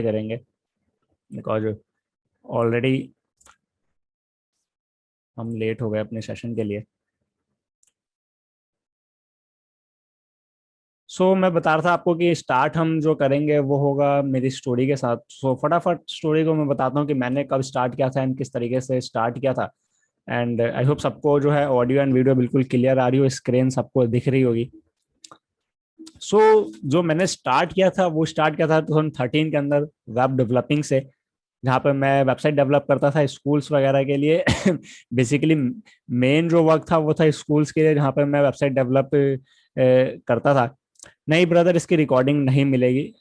करेंगे because already हम late हो गए अपने सेशन के लिए। मैं बता रहा था आपको कि स्टार्ट हम जो करेंगे वो होगा मेरी स्टोरी के साथ। फटाफट स्टोरी को मैं बताता हूँ कि मैंने कब स्टार्ट किया था एंड किस तरीके से स्टार्ट किया था। एंड आई होप सबको जो है ऑडियो एंड वीडियो बिल्कुल क्लियर आ रही हो, स्क्रीन सबको दिख रही होगी। जो मैंने स्टार्ट किया था वो स्टार्ट किया था 2013 के अंदर वेब डेवलपिंग से, जहाँ पे मैं वेबसाइट डेवलप करता था स्कूल्स वगैरह के लिए। बेसिकली मेन जो वर्क था वो था स्कूल्स के लिए, जहाँ पे मैं वेबसाइट डेवलप करता था। नहीं ब्रदर, इसकी रिकॉर्डिंग नहीं मिलेगी।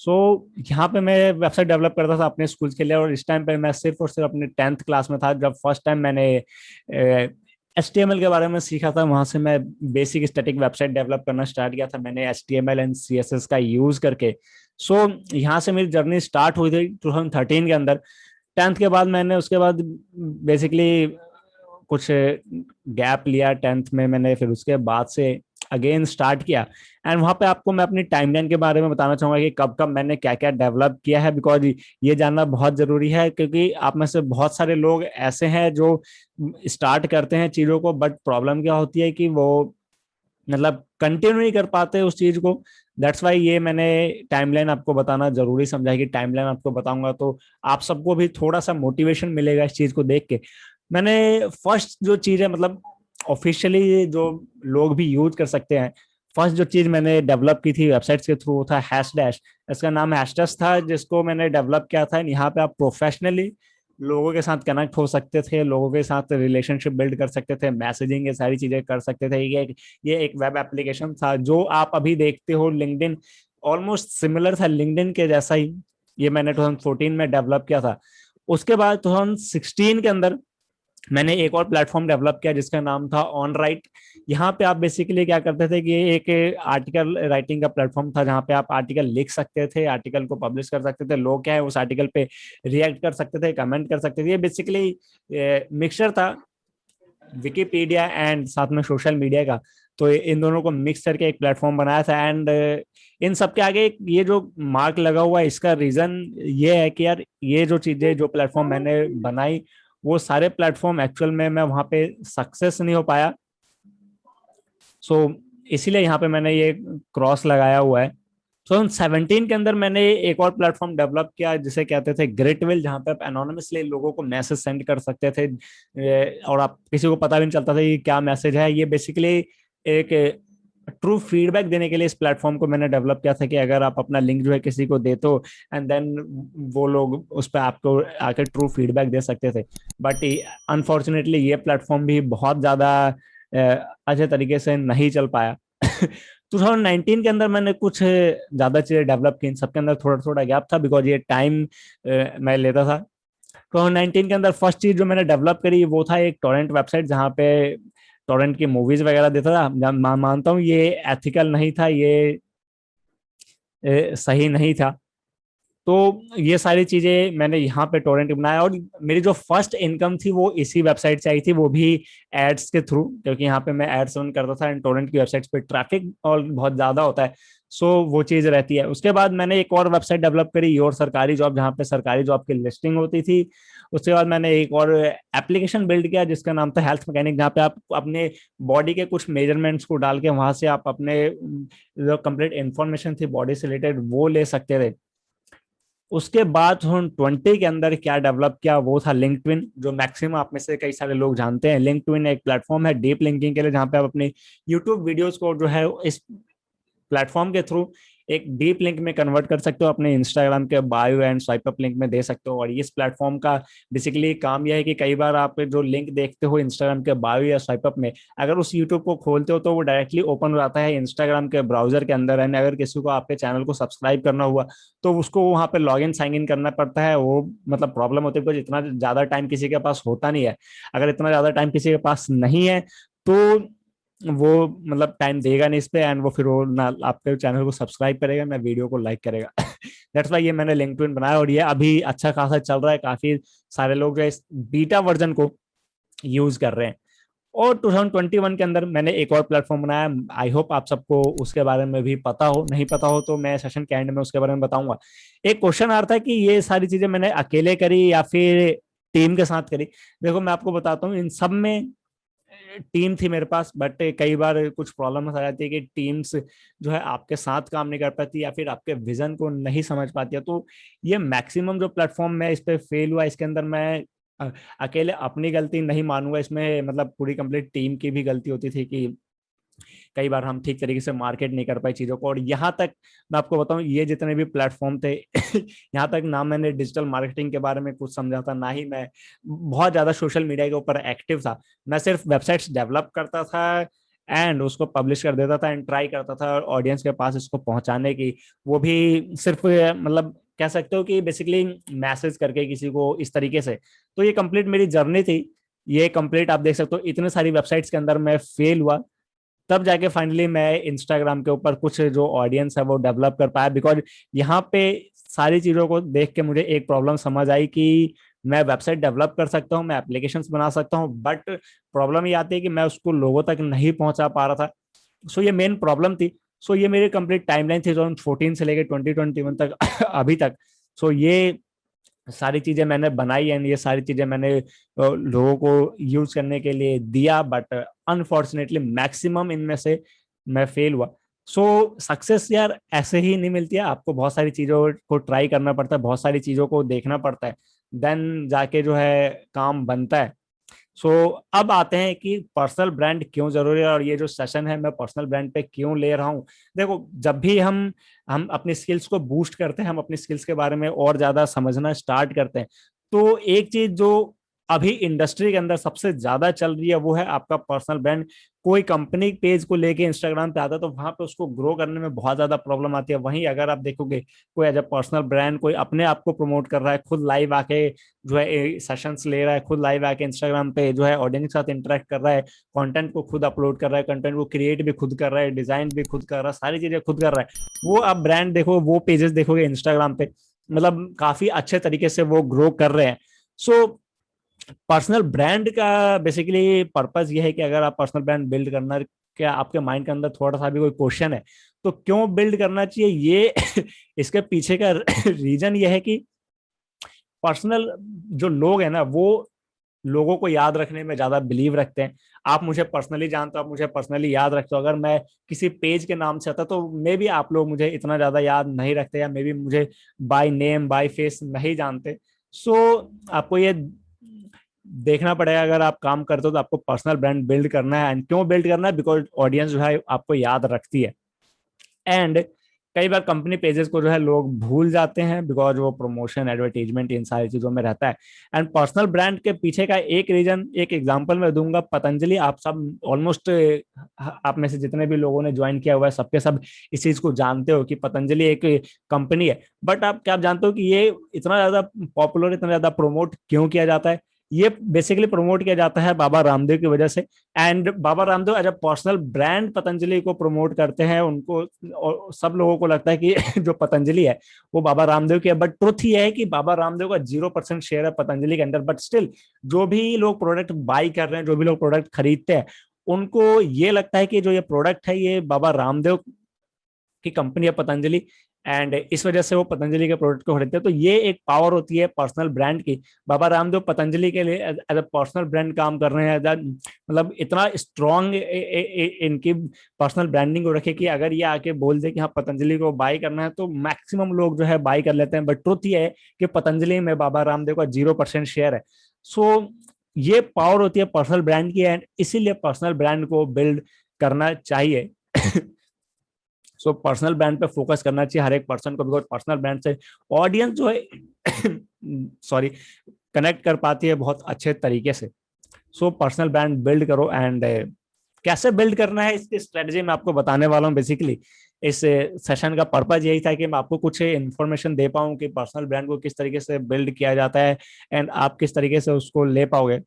सो यहाँ पे मैं वेबसाइट डेवलप करता था अपने स्कूल के लिए, और इस टाइम पे मैं सिर्फ और सिर्फ अपने 10th क्लास में था जब फर्स्ट टाइम मैंने HTML के बारे में सीखा था। वहां से मैं बेसिक स्टैटिक वेबसाइट डेवलप करना स्टार्ट किया था मैंने HTML एंड CSS का यूज करके। सो यहाँ से मेरी जर्नी स्टार्ट हुई थी 2013 के अंदर। 10th के बाद मैंने उसके बाद बेसिकली कुछ गैप लिया 10th में मैंने, फिर उसके बाद से अगेन स्टार्ट किया। एंड वहां पे आपको मैं अपनी टाइमलाइन के बारे में बताना चाहूंगा कि कब कब मैंने क्या क्या डेवलप किया है, बिकॉज ये जानना बहुत जरूरी है, क्योंकि आप में से बहुत सारे लोग ऐसे हैं जो स्टार्ट करते हैं चीजों को, बट प्रॉब्लम क्या होती है कि वो मतलब कंटिन्यू नहीं कर पाते उस चीज को। दैट्स वाई ये मैंने टाइमलाइन आपको बताना जरूरी समझा कि टाइमलाइन आपको बताऊंगा तो आप सबको भी थोड़ा सा मोटिवेशन मिलेगा इस चीज को देख के। मैंने फर्स्ट जो चीज है मतलब ऑफिशियली जो लोग भी यूज कर सकते हैं, फर्स्ट जो चीज मैंने डेवलप की थी वेबसाइट्स के थ्रू था हैश डैश। इसका नाम हैश डैश था, जिसको मैंने डेवलप किया था। यहाँ पे आप प्रोफेशनली लोगों के साथ कनेक्ट हो सकते थे, लोगों के साथ रिलेशनशिप बिल्ड कर सकते थे, मैसेजिंग ये सारी चीजें कर सकते थे। ये एक वेब एप्लीकेशन था जो आप अभी देखते हो लिंक्डइन, ऑलमोस्ट सिमिलर था लिंक्डइन के जैसा ही। ये मैंने 2014 में डेवलप किया था। उसके बाद 2016 के अंदर मैंने एक और प्लेटफॉर्म डेवलप किया जिसका नाम था ऑन राइट। यहाँ पे आप बेसिकली क्या करते थे कि एक आर्टिकल राइटिंग का प्लेटफॉर्म था, जहाँ पे आप आर्टिकल लिख सकते थे, आर्टिकल को पब्लिश कर सकते थे, लोग क्या है उस आर्टिकल पे रिएक्ट कर सकते थे, कमेंट कर सकते थे। ये बेसिकली मिक्सचर था विकिपीडिया एंड साथ में सोशल मीडिया का। तो इन दोनों को मिक्स करके एक प्लेटफॉर्म बनाया था। एंड इन सब के आगे ये जो मार्क लगा हुआ है, इसका रीजन ये है कि यार ये जो चीजें जो प्लेटफॉर्म मैंने बनाई वो सारे प्लेटफॉर्म एक्चुअल में मैं वहां पे सक्सेस नहीं हो पाया। सो इसीलिए यहाँ पे मैंने ये क्रॉस लगाया हुआ है। 2017 के अंदर मैंने एक और प्लेटफॉर्म डेवलप किया जिसे कहते थे ग्रिटविल, जहाँ पे आप एनोनिमसली लोगों को मैसेज सेंड कर सकते थे और आप किसी को पता भी नहीं चलता था कि क्या मैसेज है। ये बेसिकली एक ट्रू फीडबैक देने के लिए इस प्लेटफॉर्म को मैंने डेवलप किया था कि अगर आप अपना लिंक जो है किसी को दे तो एंड देन वो लोग उस पर आपको आकर ट्रू फीडबैक दे सकते थे। बट अनफॉर्चुनेटली ये प्लेटफॉर्म भी बहुत ज्यादा अच्छे तरीके से नहीं चल पाया। 2019 के अंदर मैंने कुछ ज्यादा चीजें डेवलप की, इन सबके अंदर थोड़ा थोड़ा गैप था बिकॉज ये टाइम मैं लेता था। 2019 के अंदर फर्स्ट चीज जो मैंने डेवलप करी वो था एक टोरेंट वेबसाइट, जहाँ पे टोरेंट की मूवीज वगैरह देता था। मानता हूँ ये एथिकल नहीं था, ये सही नहीं था। तो ये सारी चीजें मैंने यहाँ पे टोरेंट बनाया, और मेरी जो फर्स्ट इनकम थी वो इसी वेबसाइट से आई थी, वो भी एड्स के थ्रू, क्योंकि यहाँ पे मैं एड्स रन करता था एंड टोरेंट की वेबसाइट पे ट्रैफिक और बहुत ज्यादा होता है। सो वो चीज रहती है। उसके बाद मैंने एक और वेबसाइट डेवलप करी योर सरकारी जॉब, जहाँ पे सरकारी जॉब की लिस्टिंग होती थी। उसके बाद मैंने एक और एप्लीकेशन बिल्ड किया जिसका नाम था हेल्थ मैकेनिक, जहाँ पे आप अपने बॉडी के कुछ मेजरमेंट्स को डाल के वहां से आप अपने जो कंप्लीट इंफॉर्मेशन थी बॉडी से रिलेटेड वो ले सकते थे। उसके बाद 2020 के अंदर क्या डेवलप किया वो था लिंक्डइन, जो मैक्सिमम आप में से कई सारे लोग जानते हैं। लिंक्डइन एक प्लेटफॉर्म है डीप लिंकिंग के लिए, जहां पे आप अपने यूट्यूब वीडियोस को जो है इस प्लेटफॉर्म के थ्रू एक डीप लिंक में कन्वर्ट कर सकते हो, अपने इंस्टाग्राम के bio and swipe up link में दे सकते हो। और इस प्लेटफॉर्म का बेसिकली काम यह है कि कई बार आप जो लिंक देखते हो इंस्टाग्राम के बायो या स्वाइप अप में, अगर उस यूट्यूब को खोलते हो तो वो डायरेक्टली ओपन हो जाता है इंस्टाग्राम के ब्राउजर के अंदर। एंड अगर किसी को आपके चैनल को सब्सक्राइब करना हुआ तो उसको वहां पे लॉग इन साइन इन करना पड़ता है। वो मतलब प्रॉब्लम होती है बिकॉज इतना ज्यादा टाइम किसी के पास होता नहीं है। अगर इतना ज्यादा टाइम किसी के पास नहीं है तो वो मतलब टाइम देगा नहीं इस पे, एंड वो फिर वो ना आपके चैनल को सब्सक्राइब करेगा ना वीडियो को लाइक करेगा। दैट्स वाई ये मैंने लिंक्डइन बनाया, और ये अभी अच्छा खासा चल रहा है। काफी सारे लोग जो इस बीटा वर्जन को यूज कर रहे हैं। और 2021 के अंदर मैंने एक और प्लेटफॉर्म बनाया। आई होप आप सबको उसके बारे में भी पता हो, नहीं पता हो तो मैं सेशन के एंड में उसके बारे में बताऊंगा। एक क्वेश्चन आ रहा था कि ये सारी चीजें मैंने अकेले करी या फिर टीम के साथ करी। देखो मैं आपको बताता हूँ, इन सब में टीम थी मेरे पास, बट कई बार कुछ प्रॉब्लम आ जाती है कि टीम्स जो है आपके साथ काम नहीं कर पाती या फिर आपके विजन को नहीं समझ पाती है। तो ये मैक्सिमम जो प्लेटफॉर्म में इस पे फेल हुआ, इसके अंदर मैं अकेले अपनी गलती नहीं मानूंगा, इसमें मतलब पूरी कंप्लीट टीम की भी गलती होती थी कि कई बार हम ठीक तरीके से मार्केट नहीं कर पाए चीजों को। और यहाँ तक मैं आपको बताऊं, ये जितने भी प्लेटफॉर्म थे यहाँ तक ना मैंने डिजिटल मार्केटिंग के बारे में कुछ समझा था, ना ही मैं बहुत ज्यादा सोशल मीडिया के ऊपर एक्टिव था। मैं सिर्फ वेबसाइट्स डेवलप करता था एंड उसको पब्लिश कर देता था एंड ट्राई करता था ऑडियंस के पास इसको पहुंचाने की। वो भी सिर्फ मतलब कह सकते हो कि बेसिकली मैसेज करके किसी को इस तरीके से। तो ये कंप्लीट मेरी जर्नी थी। ये कंप्लीट आप देख सकते हो इतने सारी वेबसाइट्स के अंदर मैं फेल हुआ, तब जाके फाइनली मैं इंस्टाग्राम के ऊपर कुछ जो ऑडियंस है वो डेवलप कर पाया। बिकॉज यहाँ पे सारी चीजों को देख के मुझे एक प्रॉब्लम समझ आई कि मैं वेबसाइट डेवलप कर सकता हूँ, मैं एप्लीकेशंस बना सकता हूँ, बट प्रॉब्लम ये आती है कि मैं उसको लोगों तक नहीं पहुंचा पा रहा था। सो ये मेन प्रॉब्लम थी। सो ये मेरी कंप्लीट टाइमलाइन थी 2014 से लेकर 2021 तक अभी तक। सो ये सारी चीजें मैंने बनाई एंड ये सारी चीजें मैंने लोगों को यूज करने के लिए दिया, बट अनफॉर्चुनेटली मैक्सिमम इनमें से मैं फेल हुआ। सो सक्सेस यार ऐसे ही नहीं मिलती है, आपको बहुत सारी चीजों को ट्राई करना पड़ता है, बहुत सारी चीजों को देखना पड़ता है, देन जाके जो है काम बनता है। सो अब आते हैं कि पर्सनल ब्रांड क्यों जरूरी है और ये जो सेशन है मैं पर्सनल ब्रांड पे क्यों ले रहा हूँ। देखो जब भी हम अपनी स्किल्स को बूस्ट करते हैं, हम अपनी स्किल्स के बारे में और ज्यादा समझना स्टार्ट करते हैं, तो एक चीज जो अभी इंडस्ट्री के अंदर सबसे ज्यादा चल रही है वो है आपका पर्सनल ब्रांड। कोई कंपनी पेज को लेके इंस्टाग्राम पे आता है तो वहां पे उसको ग्रो करने में बहुत ज्यादा प्रॉब्लम आती है। वहीं अगर आप देखोगे कोई एज अ पर्सनल ब्रांड कोई अपने आप को प्रमोट कर रहा है, खुद लाइव आके जो है सेशंस ले रहा है, खुद लाइव आके इंस्टाग्राम पे जो है ऑडियंस के साथ इंटरेक्ट कर रहा है, कंटेंट को खुद अपलोड कर रहा है, कंटेंट को क्रिएट भी खुद कर रहा है, डिजाइन भी खुद कर रहा है, सारी चीजें खुद कर रहा है, वो आप ब्रांड देखो, वो पेजेस देखोगे इंस्टाग्राम पे, मतलब काफी अच्छे तरीके से वो ग्रो कर रहे हैं। सो पर्सनल ब्रांड का बेसिकली पर्पस ये है कि अगर आप पर्सनल ब्रांड बिल्ड करना, क्या आपके माइंड के अंदर थोड़ा सा भी कोई क्वेश्चन है तो क्यों बिल्ड करना चाहिए ये इसके पीछे का रीजन ये है कि पर्सनल जो लोग हैं ना वो लोगों को याद रखने में ज्यादा बिलीव रखते हैं। आप मुझे पर्सनली जानते हो, आप मुझे पर्सनली याद रखते हो, अगर मैं किसी पेज के नाम से आता तो मे बी आप लोग मुझे इतना ज्यादा याद नहीं रखते या मे बी मुझे बाय नेम बाय फेस नहीं जानते। सो आपको ये देखना पड़ेगा, अगर आप काम करते हो तो आपको पर्सनल ब्रांड बिल्ड करना है। एंड क्यों बिल्ड करना है? बिकॉज ऑडियंस जो है आपको याद रखती है। एंड कई बार कंपनी पेजेस को जो है लोग भूल जाते हैं बिकॉज वो प्रमोशन एडवर्टीजमेंट इन सारी चीजों में रहता है। एंड पर्सनल ब्रांड के पीछे का एक रीजन, एक एग्जांपल मैं दूंगा, पतंजलि। आप सब ऑलमोस्ट आप में से जितने भी लोगों ने ज्वाइन किया हुआ है सबके सब इस चीज को जानते हो कि पतंजलि एक कंपनी है। बट आप क्या जानते हो कि ये इतना ज्यादा पॉपुलर, इतना ज्यादा प्रमोट क्यों किया जाता है? ये बेसिकली प्रमोट किया जाता है बाबा रामदेव की वजह से। And Baba Ramdev as a personal brand Patanjali को प्रमोट करते हैं, उनको और सब लोगों को लगता है कि जो पतंजलि है वो बाबा रामदेव की है। बट ट्रुथ ये है कि बाबा रामदेव का 0% शेयर है पतंजलि के अंदर। बट स्टिल जो भी लोग प्रोडक्ट बाई कर रहे हैं, जो भी लोग प्रोडक्ट खरीदते हैं, उनको ये लगता है कि जो ये प्रोडक्ट है ये बाबा रामदेव की कंपनी है पतंजलि, एंड इस वजह से वो पतंजलि के प्रोडक्ट को खरीदते हैं। तो ये एक पावर होती है पर्सनल ब्रांड की। बाबा रामदेव पतंजलि के लिए एज अ पर्सनल ब्रांड काम कर रहे हैं, मतलब इतना स्ट्रॉन्ग इनकी पर्सनल ब्रांडिंग को रखे कि अगर ये आके बोल दे कि हाँ पतंजलि को बाई करना है तो मैक्सिमम लोग जो है बाई कर लेते हैं। बट ट्रुथ ये है कि पतंजलि में बाबा रामदेव का 0% शेयर है। सो ये पावर होती है पर्सनल ब्रांड की, एंड इसीलिए पर्सनल ब्रांड को बिल्ड करना चाहिए। सो पर्सनल ब्रांड पे फोकस करना चाहिए हर एक पर्सन को, बिकॉज पर्सनल ब्रांड से ऑडियंस जो है सॉरी कनेक्ट कर पाती है बहुत अच्छे तरीके से। सो पर्सनल ब्रांड बिल्ड करो। एंड कैसे बिल्ड करना है इसकी स्ट्रेटजी मैं आपको बताने वाला हूँ। बेसिकली इस सेशन का पर्पज यही था कि मैं आपको कुछ इन्फॉर्मेशन दे पाऊँ कि पर्सनल ब्रांड को किस तरीके से बिल्ड किया जाता है एंड आप किस तरीके से उसको ले पाओगे।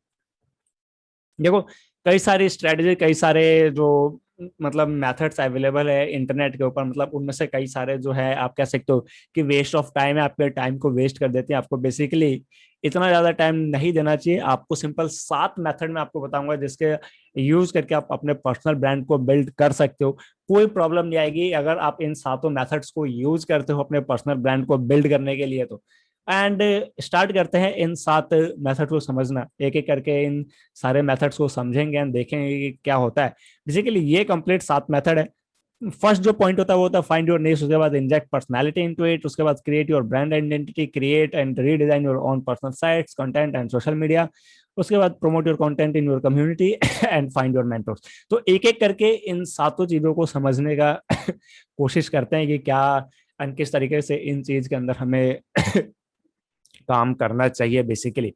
देखो कई सारी स्ट्रेटजी, कई सारे जो मतलब मेथड्स अवेलेबल है इंटरनेट के ऊपर, मतलब उनमें से कई सारे जो है आप कह सकते हो कि वेस्ट ऑफ टाइम है, आपके टाइम को वेस्ट कर देते हैं। आपको बेसिकली इतना ज्यादा टाइम नहीं देना चाहिए। आपको सिंपल 7 मेथड में आपको बताऊंगा जिसके यूज करके आप अपने पर्सनल ब्रांड को बिल्ड कर सकते हो। कोई प्रॉब्लम नहीं आएगी अगर आप इन सातों मेथड्स को यूज करते हो अपने पर्सनल ब्रांड को बिल्ड करने के लिए। तो एंड स्टार्ट करते हैं इन 7 मेथड को समझना, एक एक करके इन सारे मेथड्स को समझेंगे एंड देखेंगे कि क्या होता है। बेसिकली ये कंप्लीट 7 मेथड है। फर्स्ट जो पॉइंट होता है वो होता है फाइंड योर नीश, उसके बाद इंजेक्ट पर्सनालिटी इनटू इट, उसके बाद create your brand identity, create and redesign your own personal sites content and social media, उसके बाद promote your content in your community and find your mentors. तो एक एक करके इन सातों चीजों को समझने का कोशिश करते हैं कि क्या एंड किस तरीके से इन चीज के अंदर हमें काम करना चाहिए बेसिकली।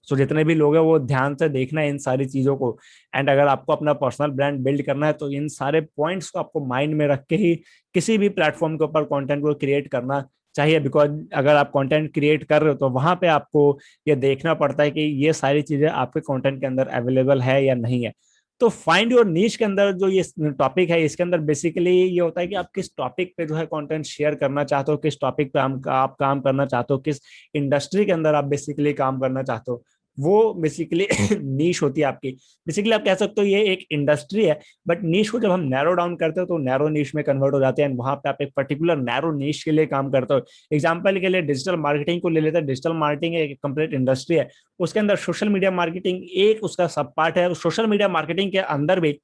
सो जितने भी लोग हैं वो ध्यान से देखना है इन सारी चीजों को। एंड अगर आपको अपना पर्सनल ब्रांड बिल्ड करना है तो इन सारे पॉइंट्स को आपको माइंड में रख के ही किसी भी प्लेटफॉर्म के ऊपर कंटेंट को क्रिएट करना चाहिए। बिकॉज अगर आप कंटेंट क्रिएट कर रहे हो तो वहां पे आपको ये देखना पड़ता है कि ये सारी चीजें आपके कंटेंट के अंदर अवेलेबल है या नहीं है। तो फाइंड योर नीश के अंदर जो ये टॉपिक है, इसके अंदर बेसिकली ये होता है कि आप किस टॉपिक पे जो है कंटेंट शेयर करना चाहते हो, किस टॉपिक पे आप काम करना चाहते हो, किस इंडस्ट्री के अंदर आप बेसिकली काम करना चाहते हो, वो बेसिकली नीश होती है आपकी। बेसिकली आप कह सकते हो ये एक इंडस्ट्री है, बट नीश को जब हम नैरो डाउन करते हो तो नैरो नीश में कन्वर्ट हो जाते हैं। वहां पे आप एक पर्टिकुलर नैरो नीश के लिए काम करते हो। एग्जांपल के लिए डिजिटल मार्केटिंग को ले लेते हैं। डिजिटल मार्केटिंग एक कंप्लीट इंडस्ट्री है, उसके अंदर सोशल मीडिया मार्केटिंग एक उसका सब पार्ट है। सोशल मीडिया मार्केटिंग के अंदर भी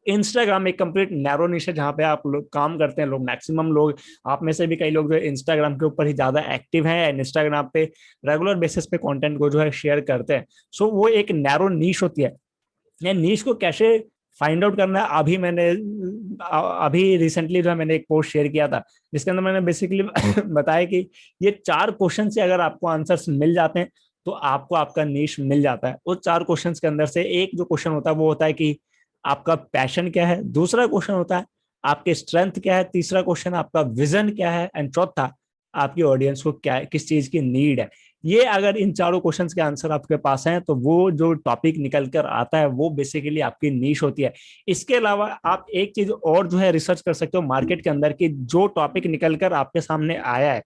इंस्टाग्राम एक कंप्लीट नैरो निश है जहां पे आप लोग काम करते हैं। लोग मैक्सिमम लोग, आप में से भी कई लोग जो इंस्टाग्राम के ऊपर ही ज्यादा एक्टिव हैं एंड इंस्टाग्राम पे रेगुलर बेसिस पे कंटेंट को जो है शेयर करते हैं। सो वो एक नैरो नीश होती है। ये नीश को कैसे फाइंड आउट करना है, अभी रिसेंटली जो है मैंने एक पोस्ट शेयर किया था जिसके अंदर मैंने बेसिकली बताया कि ये 4 क्वेश्चन से अगर आपको आंसर्स मिल जाते हैं तो आपको आपका नीश मिल जाता है। उस 4 क्वेश्चंस के अंदर से एक जो क्वेश्चन होता है वो होता है कि आपका पैशन क्या है, दूसरा क्वेश्चन होता है आपके स्ट्रेंथ क्या है, तीसरा क्वेश्चन आपका विजन क्या है, एंड चौथा आपकी ऑडियंस को क्या है, किस चीज की नीड है। ये अगर इन चारों क्वेश्चंस के आंसर आपके पास हैं तो वो जो टॉपिक निकल कर आता है वो बेसिकली आपकी नीश होती है। इसके अलावा आप एक चीज और जो है रिसर्च कर सकते हो मार्केट के अंदर की, जो टॉपिक निकल कर आपके सामने आया है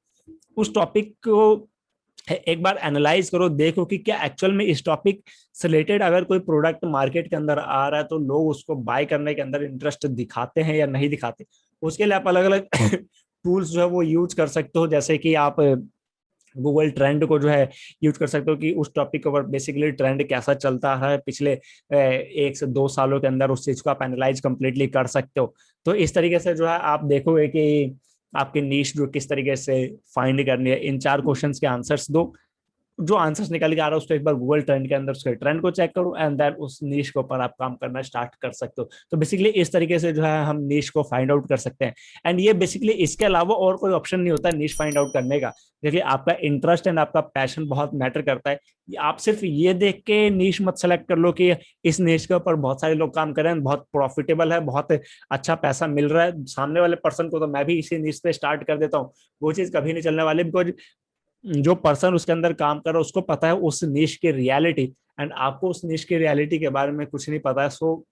उस टॉपिक को एक बार एनालाइज करो, देखो कि क्या एक्चुअल में इस टॉपिक से रिलेटेड अगर कोई प्रोडक्ट मार्केट के अंदर आ रहा है तो लोग उसको बाय करने के अंदर इंटरेस्ट दिखाते हैं या नहीं दिखाते। उसके लिए आप अलग अलग टूल्स जो है वो यूज कर सकते हो, जैसे कि आप गूगल ट्रेंड को जो है यूज कर सकते हो कि उस टॉपिक के ऊपर बेसिकली ट्रेंड कैसा चलता है पिछले 1 से 2 सालों के अंदर, उस चीज को आप एनालाइज कंप्लीटली कर सकते हो। तो इस तरीके से जो है आप देखोगे कि आपकी नीश जो किस तरीके से फाइंड करनी है। इन 4 क्वेश्चंस के आंसर्स दो, जो आंसर्स निकल के आ रहा है उसको एक बार गूगल ट्रेंड के अंदर उसके ट्रेंड को चेक करो एंड देन उस नीश के ऊपर आप काम करना स्टार्ट कर सकते हो। तो बेसिकली इस तरीके से जो है हम नीश को फाइंड आउट कर सकते हैं। एंड ये बेसिकली इसके अलावा और कोई ऑप्शन नहीं होता नीश फाइंड आउट करने का। देखिए आपका इंटरेस्ट एंड आपका पैशन बहुत मैटर करता है। आप सिर्फ ये देख के नीश मत सेलेक्ट कर लो कि इस नीश के ऊपर बहुत सारे लोग काम कर रहे हैं, बहुत प्रॉफिटेबल है, बहुत अच्छा पैसा मिल रहा है सामने वाले पर्सन को, तो मैं भी इसी नीश पे स्टार्ट कर देता हूँ। वो चीज कभी नहीं चलने वाली, बिकॉज जो पर्सन उसके अंदर काम कर रहा है उसको पता है उस निश की रियलिटी, एंड आपको उस निश की रियलिटी के बारे में कुछ नहीं पता है। सो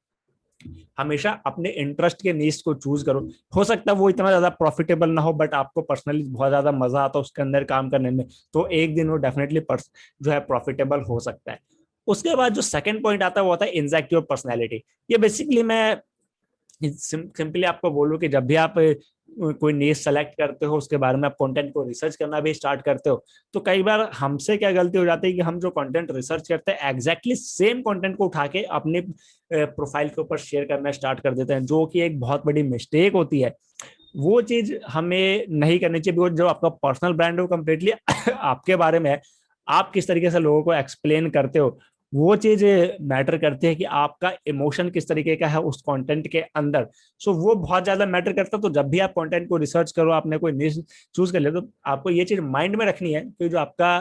हमेशा अपने इंटरेस्ट के निश को चूज करो। हो सकता है वो इतना ज्यादा प्रॉफिटेबल ना हो बट आपको पर्सनली बहुत ज्यादा मजा आता है उसके अंदर काम करने में, तो एक दिन वो डेफिनेटली जो है प्रॉफिटेबल हो सकता है। उसके बाद जो सेकंड पॉइंट आता है वो होता है इंजेक्ट योर पर्सनैलिटी। ये बेसिकली मैं सिंपली आपको बोलूं कि जब भी आप कोई नीश सेलेक्ट करते हो उसके बारे में आप कंटेंट को रिसर्च करना भी स्टार्ट करते हो, तो कई बार हमसे क्या गलती हो जाती है कि हम जो कंटेंट रिसर्च करते हैं एग्जैक्टली सेम कंटेंट को उठा के अपने प्रोफाइल के ऊपर शेयर करना स्टार्ट कर देते हैं, जो कि एक बहुत बड़ी मिस्टेक होती है। वो चीज हमें नहीं करनी चाहिए, बिकॉज जो आपका पर्सनल ब्रांड हो कम्प्लीटली आपके बारे में है। आप किस तरीके से लोगों को एक्सप्लेन करते हो वो चीज मैटर करती है कि आपका इमोशन किस तरीके का है उस कंटेंट के अंदर। सो वो बहुत ज्यादा मैटर करता है। तो जब भी आप कंटेंट को रिसर्च करो, आपने कोई निश चूज कर लिया, तो आपको ये चीज माइंड में रखनी है कि जो आपका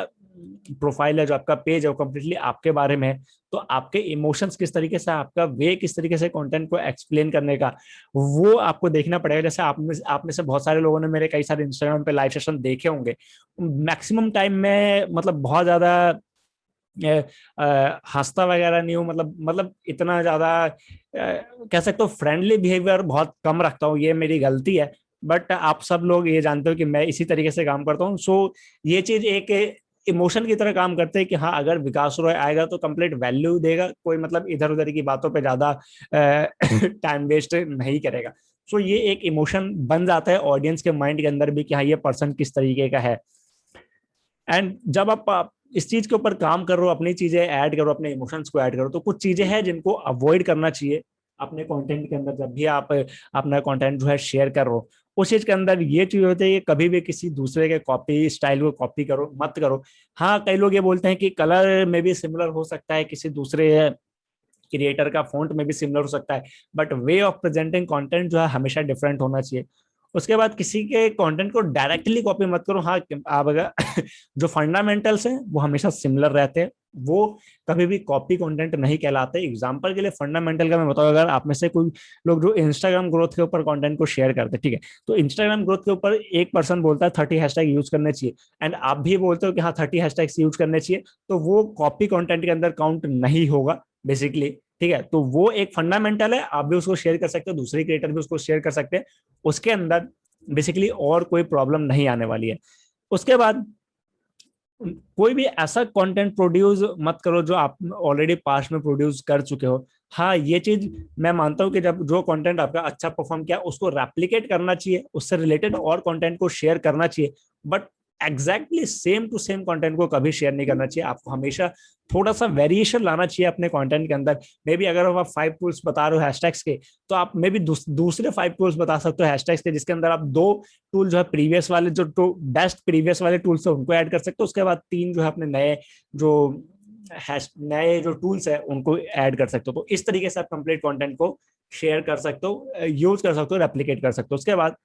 प्रोफाइल है, जो आपका पेज है, वो कम्प्लीटली आपके बारे में है। तो आपके इमोशंस किस तरीके से, आपका वे किस तरीके से कंटेंट को एक्सप्लेन करने का, वो आपको देखना पड़ेगा। जैसे आप में से बहुत सारे लोगों ने मेरे कई सारे इंस्टाग्राम पे लाइव सेशन देखे होंगे। मैक्सिमम टाइम में मतलब बहुत ज्यादा हंसता वगैरह नहीं हूँ, मतलब इतना ज्यादा कह सकते हो फ्रेंडली बिहेवियर बहुत कम रखता हूँ, ये मेरी गलती है। बट आप सब लोग ये जानते हो कि मैं इसी तरीके से काम करता हूँ। सो ये चीज एक इमोशन की तरह काम करते हैं कि हाँ अगर विकास रॉय आएगा तो कंप्लीट वैल्यू देगा, कोई मतलब इधर उधर की बातों पे ज्यादा टाइम वेस्ट नहीं करेगा। सो ये एक इमोशन बन जाता है ऑडियंस के माइंड के अंदर भी कि हाँ ये पर्सन किस तरीके का है। एंड जब आप इस चीज के ऊपर काम कर रहे हो, अपनी चीजें ऐड करो, अपने इमोशंस को ऐड करो, तो कुछ चीजें हैं जिनको अवॉइड करना चाहिए अपने कंटेंट के अंदर। जब भी आप अपना कंटेंट जो है शेयर कर रहे हो, उस चीज के अंदर ये चीज होती है कि कभी भी किसी दूसरे के कॉपी स्टाइल को कॉपी करो मत करो। हाँ कई लोग ये बोलते हैं कि कलर में भी सिमिलर हो सकता है, किसी दूसरे क्रिएटर का फॉन्ट में भी सिमिलर हो सकता है, but way of presenting content जो है हमेशा डिफरेंट होना चाहिए। उसके बाद किसी के कंटेंट को डायरेक्टली कॉपी मत करो। हाँ आप अगर जो फंडामेंटल्स हैं वो हमेशा सिमिलर रहते हैं, वो कभी भी कॉपी कंटेंट नहीं कहलाते। एग्जांपल के लिए फंडामेंटल का मैं बताऊं, अगर आप में से कोई लोग जो इंस्टाग्राम ग्रोथ के ऊपर कंटेंट को शेयर करते हैं, ठीक है, तो इंस्टाग्राम ग्रोथ के ऊपर एक पर्सन बोलता है 30 हैशटैग यूज करने चाहिए, एंड आप भी बोलते हो कि हाँ 30 हैशटैग्स यूज करने चाहिए, तो वो कॉपी कंटेंट के अंदर काउंट नहीं होगा बेसिकली। ठीक है, तो वो एक फंडामेंटल है, आप भी उसको शेयर कर सकते हो, दूसरे क्रिएटर भी उसको शेयर कर सकते हैं, उसके अंदर बेसिकली और कोई प्रॉब्लम नहीं आने वाली है। उसके बाद कोई भी ऐसा कंटेंट प्रोड्यूस मत करो जो आप ऑलरेडी पास्ट में प्रोड्यूस कर चुके हो। हाँ ये चीज मैं मानता हूँ कि जब जो कंटेंट आपका अच्छा परफॉर्म किया उसको रेप्लिकेट करना चाहिए, उससे रिलेटेड और कंटेंट को शेयर करना चाहिए, but exactly same to same content को कभी शेयर नहीं करना चाहिए। आपको हमेशा थोड़ा सा वेरिएशन लाना चाहिए अपने कंटेंट के अंदर। मे बी अगर आप 5 टूल्स बता रहे हो हैशटैग्स के, तो आप मे बी दूसरे 5 टूल्स बता सकते हो हैशटैग्स के, जिसके अंदर आप 2 टूल जो है प्रीवियस वाले, जो बेस्ट प्रीवियस वाले टूल्स है उनको ऐड कर सकते हो, उसके बाद 3 जो है अपने नए जो नए जो टूल्स है उनको ऐड कर सकते हो। तो इस तरीके से आप कंप्लीट कंटेंट को शेयर कर सकते हो, यूज कर सकते हो, रेप्लिकेट कर सकते हो। उसके बाद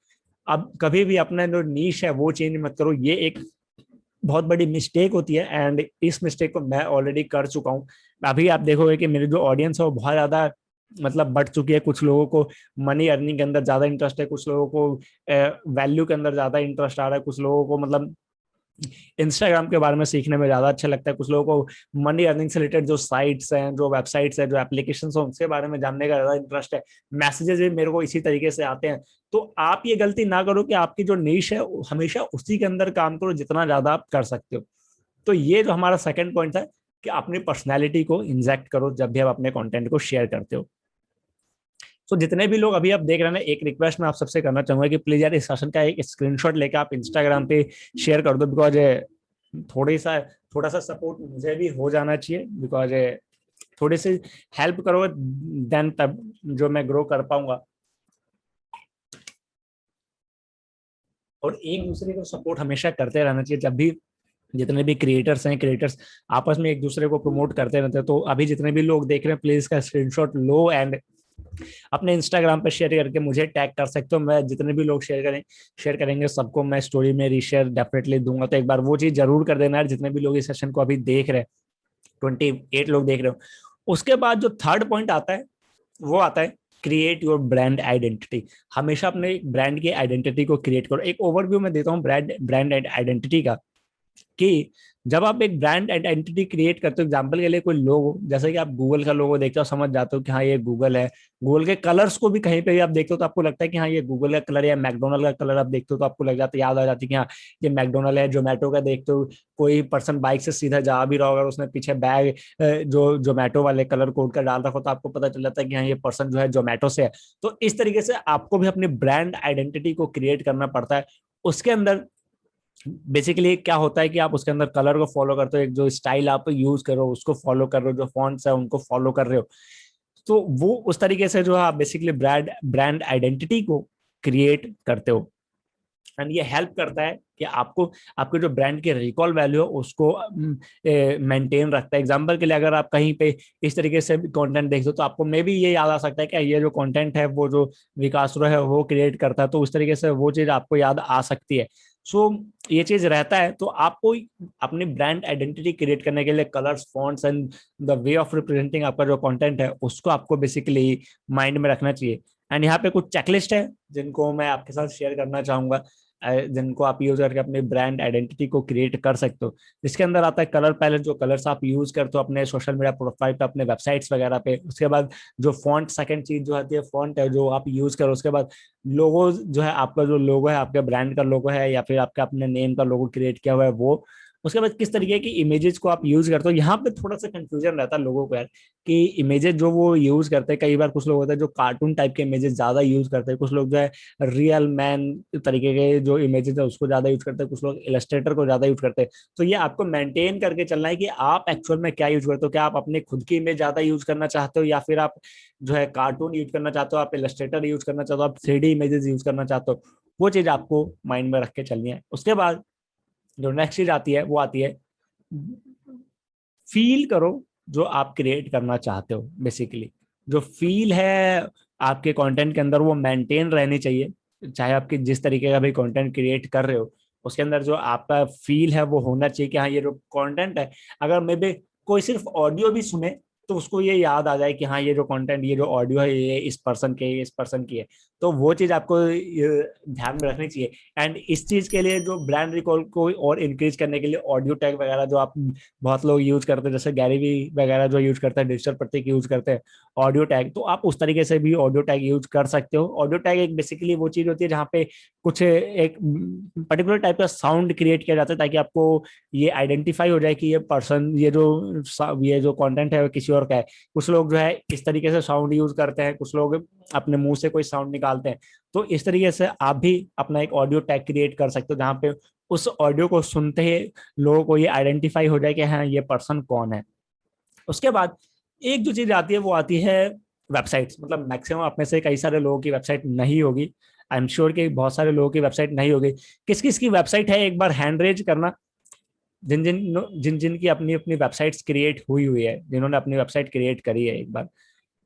अब कभी भी अपना जो नीश है वो चेंज मत करो, ये एक बहुत बड़ी मिस्टेक होती है, एंड इस मिस्टेक को मैं ऑलरेडी कर चुका हूँ। अभी आप देखोगे कि मेरी जो ऑडियंस है वो बहुत ज्यादा मतलब बढ़ चुकी है। कुछ लोगों को मनी अर्निंग के अंदर ज्यादा इंटरेस्ट है, कुछ लोगों को वैल्यू के अंदर ज्यादा इंटरेस्ट आ रहा है, कुछ लोगों को मतलब इंस्टाग्राम के बारे में सीखने में ज्यादा अच्छा लगता है, कुछ लोगों को मनी अर्निंग से रिलेटेड जो साइट्स हैं, जो वेबसाइट्स हैं, जो एप्लीकेशंस हैं उनके बारे में जानने का ज्यादा इंटरेस्ट है। मैसेजेस भी मेरे को इसी तरीके से आते हैं। तो आप ये गलती ना करो कि आपकी जो नीश है हमेशा उसी के अंदर काम करो जितना ज्यादा आप कर सकते हो। तो ये जो हमारा सेकंड पॉइंट था कि अपनी पर्सनैलिटी को इंजेक्ट करो जब भी आप अपने कंटेंट को शेयर करते हो। तो जितने भी लोग अभी आप देख रहे हैं ना, एक रिक्वेस्ट मैं आप सबसे करना चाहूंगा कि प्लीज यार इस सेशन का एक स्क्रीनशॉट लेके आप इंस्टाग्राम पे शेयर कर दो, बिकॉज थोड़ी सा थोड़ा सा सपोर्ट मुझे भी हो जाना चाहिए, बिकॉज थोड़ी सी हेल्प करो देन तब जो मैं ग्रो कर पाऊंगा। और एक दूसरे को सपोर्ट हमेशा करते रहना चाहिए। जब भी जितने भी क्रिएटर्स हैं, क्रिएटर्स आपस में एक दूसरे को प्रमोट करते रहते हैं। तो अभी जितने भी लोग देख रहे हैं प्लीज का स्क्रीनशॉट लो एंड अपने इंस्टाग्राम पे शेयर करके मुझे टैग कर सकते हो। मैं जितने भी लोग शेयर करेंगे सबको मैं स्टोरी में रीशेयर डेफिनेटली दूंगा। तो एक बार वो चीज जरूर कर देना यार, जितने भी लोग इस सेशन को अभी देख रहे हैं, 28 लोग देख रहे हो। उसके बाद जो थर्ड पॉइंट आता है वो आता है क्रिएट योर ब्रांड आइडेंटिटी। हमेशा अपने ब्रांड की आइडेंटिटी को क्रिएट करो। एक ओवरव्यू मैं देता हूँ ब्रांड आइडेंटिटी का, कि जब आप एक ब्रांड आइडेंटिटी क्रिएट करते हो, एग्जांपल के लिए कोई लोगो, जैसे कि आप गूगल का लोगो देखते हो समझ जाते हो कि हाँ ये गूगल है। गूगल के कलर्स को भी कहीं पे भी आप देखते हो तो आपको लगता है कि हाँ ये गूगल का कलर, या मैकडोनल्ड का कलर आप देखते हो तो आपको लग जाता है, याद आ जाती है कि हाँ ये मैकडोनल्ड है। जोमेटो का देखते हो, कोई पर्सन बाइक से सीधा जा भी रहा होगा, उसने पीछे बैग जो जोमेटो वाले कलर कोड का डाल रखा हो, तो आपको पता चल जाता है कि हाँ ये पर्सन जो है जोमेटो से है। तो इस तरीके से आपको भी अपनी ब्रांड आइडेंटिटी को क्रिएट करना पड़ता है। उसके अंदर बेसिकली क्या होता है कि आप उसके अंदर कलर को फॉलो करते हो, एक जो स्टाइल आप यूज करो उसको फॉलो कर रहे हो, जो फॉन्ट्स है उनको फॉलो कर रहे हो। तो वो उस तरीके से जो है आप बेसिकली ब्रांड आइडेंटिटी को क्रिएट करते हो। एंड ये हेल्प करता है कि आपको आपके जो ब्रांड की रिकॉल वैल्यू है उसको मेंटेन रखता है। एग्जांपल के लिए अगर आप कहीं पे इस तरीके से कंटेंट देखते हो तो आपको मे बी ये याद आ सकता है कि ये जो कंटेंट है वो जो विकास है वो क्रिएट करता है, तो उस तरीके से वो चीज आपको याद आ सकती है। सो ये चीज रहता है। तो आपको अपनी ब्रांड आइडेंटिटी क्रिएट करने के लिए colours, fonts and the way of representing आपका जो कंटेंट है उसको आपको बेसिकली माइंड में रखना चाहिए। एंड यहाँ पे कुछ चेकलिस्ट है जिनको मैं आपके साथ शेयर करना चाहूंगा, जिनको आप यूज करके अपनी ब्रांड आइडेंटिटी को क्रिएट कर सकते हो। इसके अंदर आता है कलर पैलेट, जो कलर्स आप यूज करते हो अपने सोशल मीडिया प्रोफाइल पे, अपने वेबसाइट्स वगैरह पे। उसके बाद जो फॉन्ट, सेकंड चीज जो आती है फॉन्ट है जो आप यूज करो। उसके बाद लोगो जो है, आपका जो लोगो है आपके ब्रांड का लोगो है या फिर आपका अपने नेम का लोगो क्रिएट किया हुआ है वो। उसके बाद किस तरीके की इमेजेस को आप यूज करते हो, यहाँ पे थोड़ा सा कंफ्यूजन रहता है लोगों को यार, कि इमेजेस जो वो यूज करते हैं, कई बार कुछ लोग होते हैं जो कार्टून टाइप के इमेजेस ज्यादा यूज करते हैं, कुछ लोग जो है रियल मैन तरीके के जो इमेजेस है उसको ज्यादा यूज करते हैं, कुछ लोग इलस्ट्रेटर को ज्यादा यूज करते हैं। तो ये आपको मेंटेन करके चलना है कि आप एक्चुअल में क्या यूज करते हो, क्या आप अपने खुद की इमेज ज्यादा यूज करना चाहते हो, या फिर आप जो है कार्टून यूज करना चाहते हो, आप इलस्ट्रेटर यूज करना चाहते हो, आप 3D इमेजेस यूज करना चाहते हो। वो चीज आपको माइंड में रख के चलनी है। उसके बाद जो नेक्स्ट चीज आती है वो आती है फील करो जो आप क्रिएट करना चाहते हो। बेसिकली जो फील है आपके कंटेंट के अंदर वो मेंटेन रहनी चाहिए, चाहे आपके जिस तरीके का भी कंटेंट क्रिएट कर रहे हो उसके अंदर जो आपका फील है वो होना चाहिए कि हाँ ये जो कंटेंट है, अगर मे बी कोई सिर्फ ऑडियो भी सुने तो उसको ये याद आ जाए कि हाँ ये जो कंटेंट, ये जो ऑडियो है ये इस पर्सन के, इस पर्सन की है। तो वो चीज आपको ध्यान में रखनी चाहिए। एंड इस चीज के लिए जो ब्रांड रिकॉल को और इंक्रीज करने के लिए ऑडियो टैग वगैरह जो आप बहुत लोग यूज करते हैं, जैसे गैरी वी वगैरह जो यूज करते हैं, डिजिटल प्रतीक यूज करते हैं ऑडियो टैग, तो आप उस तरीके से भी ऑडियो टैग यूज कर सकते हो। ऑडियो टैग एक बेसिकली वो चीज होती है जहाँ पे कुछ एक पर्टिकुलर टाइप का साउंड क्रिएट किया जाता है ताकि आपको ये आइडेंटिफाई हो जाए कि ये पर्सन, ये जो कंटेंट है वो किसी और का है। कुछ लोग जो है इस तरीके से साउंड यूज करते हैं, कुछ लोग अपने मुंह से कोई साउंड निकालते हैं। तो इस तरीके से आप भी अपना एक ऑडियो टैग क्रिएट कर सकते हो जहाँ पे उस ऑडियो को सुनते ही लोगों को ये आइडेंटिफाई हो जाए कि हाँ ये पर्सन कौन है। उसके बाद एक जो चीज आती है वो आती है वेबसाइट्स। मतलब मैक्सिमम आप में से कई सारे लोगों की वेबसाइट नहीं होगी, आई एम श्योर कि बहुत सारे लोगों की वेबसाइट नहीं होगी। किस किस की वेबसाइट है एक बार हैंड रेज करना, जिन जिन जिन जिन की अपनी अपनी वेबसाइट्स क्रिएट हुई हुई है, जिन्होंने अपनी वेबसाइट क्रिएट करी है,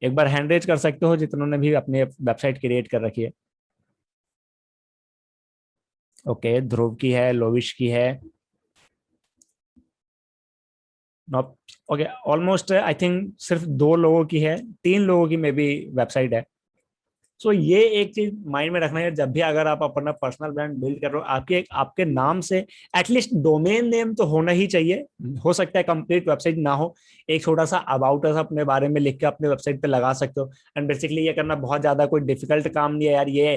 एक बार हैंड रेज कर सकते हो जिन्होंने भी अपनी वेबसाइट क्रिएट कर रखी है। ओके, ध्रुव की है, लोविश की है, ओके, ऑलमोस्ट आई थिंक सिर्फ 2 लोगों की है, 3 लोगों की मे बी वेबसाइट है। सो ये एक चीज माइंड में रखना है, जब भी अगर आप अपना पर्सनल ब्रांड बिल्ड कर रहे हो, आपके नाम से एटलीस्ट डोमेन नेम तो होना ही चाहिए। हो सकता है कंप्लीट वेबसाइट ना हो, एक छोटा सा अबाउट अस अपने बारे में लिख के अपने वेबसाइट पे लगा सकते हो। एंड बेसिकली ये करना बहुत ज्यादा कोई डिफिकल्ट काम नहीं है यार, ये